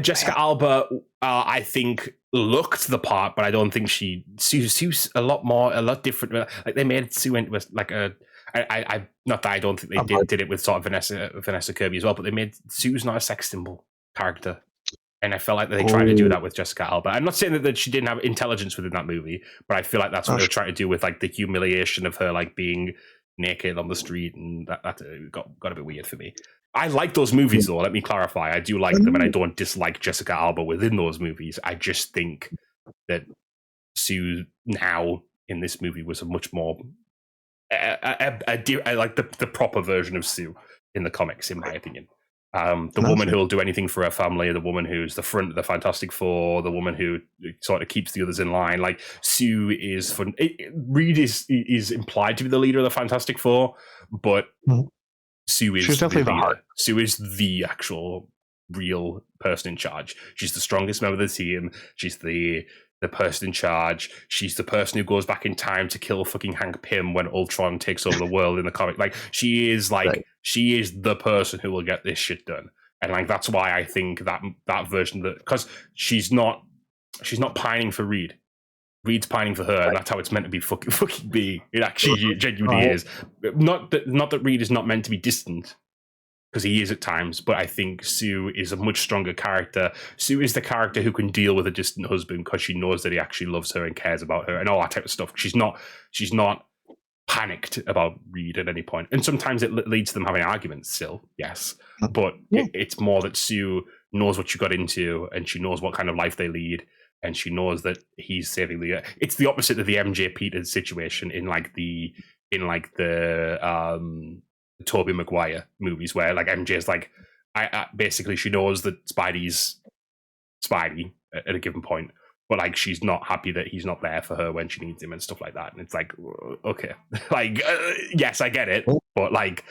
[SPEAKER 1] Jessica Alba, I think, looked the part, but I don't think Sue's a lot different. Like they made Sue into like a. I not that I don't think they did it with sort of Vanessa Kirby as well, but they made Sue's not a sex symbol character, and I felt like they tried to do that with Jessica Alba. I'm not saying that she didn't have intelligence within that movie, but I feel like that's what they were trying to do with like the humiliation of her like being naked on the street, and that got a bit weird for me. I like those movies though. Let me clarify, I do like them, and I don't dislike Jessica Alba within those movies. I just think that Sue now in this movie was a much more I like the proper version of Sue in the comics, in my opinion. The woman who will do anything for her family, the woman who's the front of the Fantastic Four, the woman who sort of keeps the others in line. Like Sue is fun. Reed is implied to be the leader of the Fantastic Four, but Sue is definitely the leader. Sue is the actual real person in charge. She's the strongest member of the team. She's the person in charge. She's the person who goes back in time to kill fucking Hank Pym when Ultron takes over the world in the comic. Like she is she is the person who will get this shit done. And like that's why I think that version, that because she's not pining for Reed. Reed's pining for her, and that's how it's meant to be fucking be. It actually genuinely is. Not that Reed is not meant to be distant, because he is at times, but I think Sue is a much stronger character. Sue is the character who can deal with a distant husband because she knows that he actually loves her and cares about her and all that type of stuff. She's not panicked about Reed at any point. And sometimes it leads to them having arguments still, yes. But it's more that Sue knows what you got into, and she knows what kind of life they lead, and she knows that he's saving the earth. It's the opposite of the MJ Peters situation in the Tobey Maguire movies, where like MJ's like, I basically she knows that Spidey's Spidey at a given point, but like she's not happy that he's not there for her when she needs him and stuff like that. And it's like, okay, like yes, I get it, but like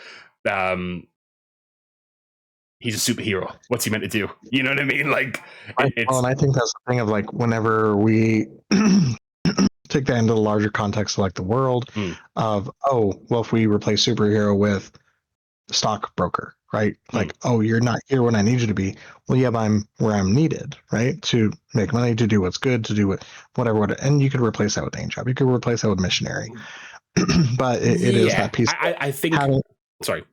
[SPEAKER 1] he's a superhero. What's he meant to do? You know what I mean? Like,
[SPEAKER 2] and I think that's the thing of like whenever we take that into the larger context of like the world of, oh, well, if we replace superhero with stockbroker, right? Like, oh, you're not here when I need you to be. Well, yeah, but I'm where I'm needed, right? To make money, to do what's good, to do whatever. And you could replace that with day job. You could replace that with missionary. But it is that piece.
[SPEAKER 1] I think. Sorry.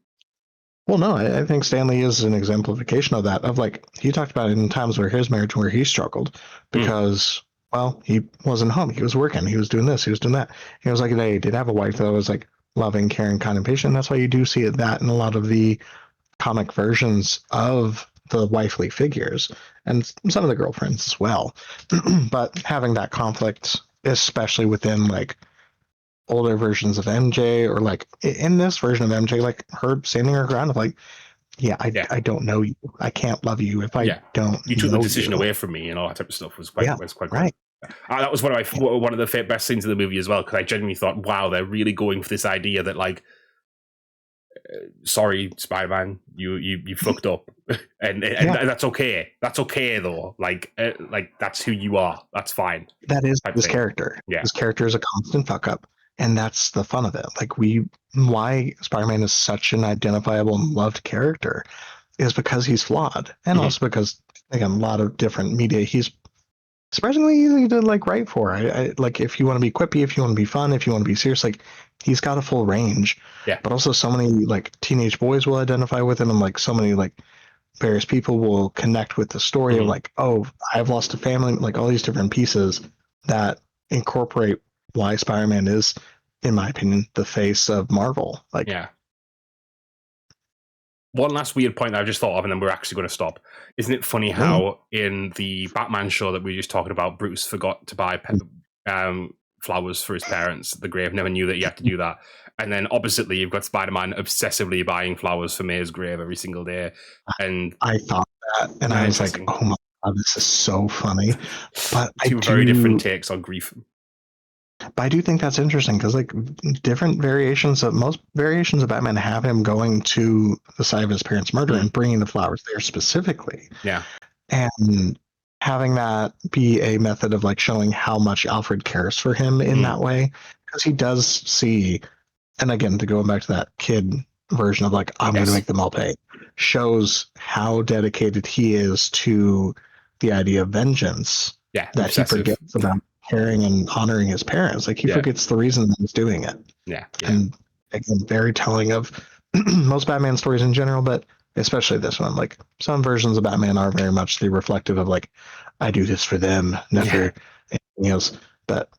[SPEAKER 2] Well, no, I think Stanley is an exemplification of that. Of like, he talked about it in times where his marriage, where he struggled because, well, he wasn't home. He was working. He was doing this. He was doing that. He was like, he did have a wife that was like loving, caring, kind, and patient. That's why you do see that in a lot of the comic versions of the wifely figures and some of the girlfriends as well. But having that conflict, especially within like older versions of MJ, or like in this version of MJ, like her standing her ground of like, I don't know you. I can't love you if I don't.
[SPEAKER 1] You took the decision away from me, and all that type of stuff was quite
[SPEAKER 2] right.
[SPEAKER 1] That was one of the best scenes of the movie as well, because I genuinely thought, wow, they're really going for this idea that like, sorry, Spider-Man, you fucked up, and that's okay. That's okay though. Like that's who you are. That's fine.
[SPEAKER 2] That is his character.
[SPEAKER 1] Yeah.
[SPEAKER 2] His character is a constant fuck up. And that's the fun of it. Like why Spider-Man is such an identifiable and loved character is because he's flawed, and also because again, a lot of different media he's surprisingly easy to like write for. I like if you want to be quippy, if you want to be fun, if you want to be serious, like he's got a full range.
[SPEAKER 1] Yeah.
[SPEAKER 2] But also so many like teenage boys will identify with him, and like so many like various people will connect with the story of like, oh, I've lost a family, like all these different pieces that incorporate why Spider-Man is, in my opinion, the face of Marvel. Like,
[SPEAKER 1] yeah. One last weird point that I just thought of, and then we're actually going to stop. Isn't it funny how in the Batman show that we were just talking about, Bruce forgot to buy flowers for his parents at the grave, never knew that he had to do that. And then oppositely, you've got Spider-Man obsessively buying flowers for May's grave every single day. And
[SPEAKER 2] I thought that, and I was like, oh my God, this is so funny. But
[SPEAKER 1] two very different takes on grief.
[SPEAKER 2] But I do think that's interesting because like different variations of most variations of Batman have him going to the site of his parents' murder and bringing the flowers there specifically.
[SPEAKER 1] Yeah.
[SPEAKER 2] And having that be a method of like showing how much Alfred cares for him in that way, because he does see, and again, to go back to that kid version of like, I'm going to make them all pay, shows how dedicated he is to the idea of vengeance.
[SPEAKER 1] Yeah.
[SPEAKER 2] That obsessive. He forgets about caring and honoring his parents. Like he forgets the reason that he's doing it.
[SPEAKER 1] Yeah.
[SPEAKER 2] And again, very telling of most Batman stories in general, but especially this one. Like some versions of Batman are very much the reflective of like, I do this for them, never anything else. But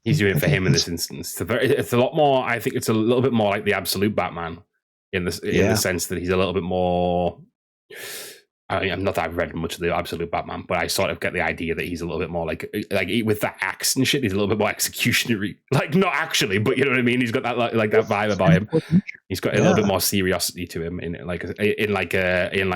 [SPEAKER 1] he's doing it for him in this instance. It's a lot more. I think it's a little bit more like the absolute Batman in the sense that he's a little bit more. I mean, not that I've read much of the absolute Batman, but I sort of get the idea that he's a little bit more like with that axe and shit. He's a little bit more executionary, like not actually, but you know what I mean. He's got that like that vibe about him. He's got a little bit more seriosity to him in like a. I'm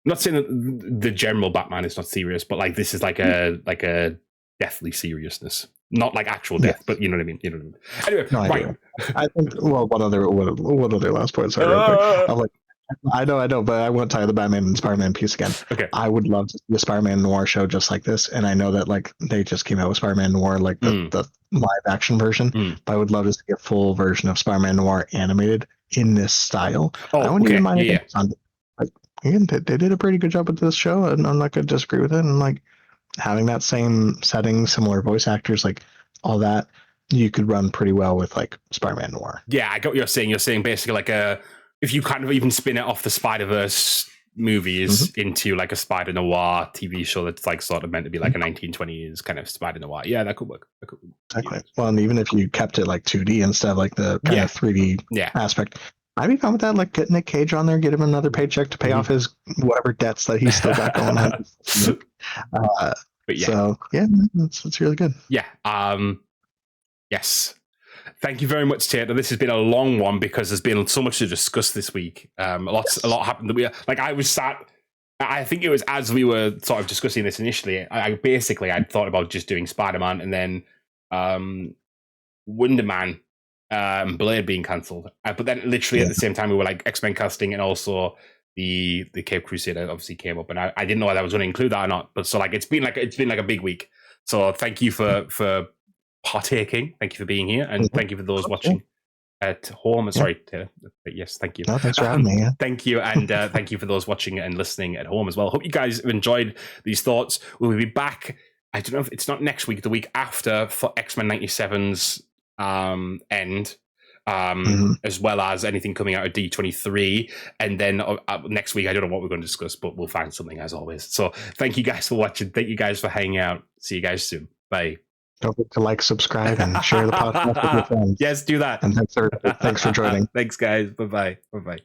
[SPEAKER 1] not saying that the general Batman is not serious, but like this is like a deathly seriousness, not like actual death, but you know what I mean. You know what I mean. Anyway,
[SPEAKER 2] no,
[SPEAKER 1] right.
[SPEAKER 2] I think. Well, one other last point. Sorry, real quick. I'm like. I know, but I won't tie the Batman and Spider-Man piece again.
[SPEAKER 1] Okay.
[SPEAKER 2] I would love to see a Spider-Man noir show just like this, and I know that like they just came out with Spider-Man noir, like the live action version. But I would love to see a full version of Spider-Man noir animated in this style. I wouldn't even mind if it's on. Like again, they did a pretty good job with this show, and I'm not going to disagree with it. And like having that same setting, similar voice actors, like all that, you could run pretty well with like Spider-Man noir.
[SPEAKER 1] Yeah, I got what you're saying. You're saying basically like if you kind of even spin it off the Spider-Verse movies into like a Spider Noir TV show that's like sort of meant to be like a 1920s kind of Spider Noir. Yeah, that could work.
[SPEAKER 2] Exactly. Well, and even if you kept it like 2D instead of like the kind of 3D aspect, I'd be fine with that. Like get Nick Cage on there, get him another paycheck to pay off his whatever debts that he's still got going on. But so yeah, it's really good.
[SPEAKER 1] Yeah. Yes. Thank you very much, Tater. This has been a long one because there's been so much to discuss this week. A lot happened. That I was sat. I think it was as we were sort of discussing this initially. I'd thought about just doing Spider-Man and then Wonder Man, Blade being cancelled. But then literally at the same time we were like X-Men casting, and also the Cape Crusader obviously came up, and I didn't know whether I was going to include that or not. But so like it's been like a big week. So thank you for partaking. Thank you for being here, and thank you for those watching at home. Sorry, yes, thank you.
[SPEAKER 2] No, thanks for having me.
[SPEAKER 1] Thank you, and thank you for those watching and listening at home as well. Hope you guys have enjoyed these thoughts. We'll be back. I don't know if it's not next week, the week after, for X-Men 97's end, as well as anything coming out of D23, and then next week I don't know what we're going to discuss, but we'll find something as always. So thank you guys for watching. Thank you guys for hanging out. See you guys soon. Bye.
[SPEAKER 2] Don't forget to like, subscribe, and share the podcast with your friends.
[SPEAKER 1] Yes, do that.
[SPEAKER 2] And thanks for joining.
[SPEAKER 1] Thanks, guys. Bye-bye. Bye-bye.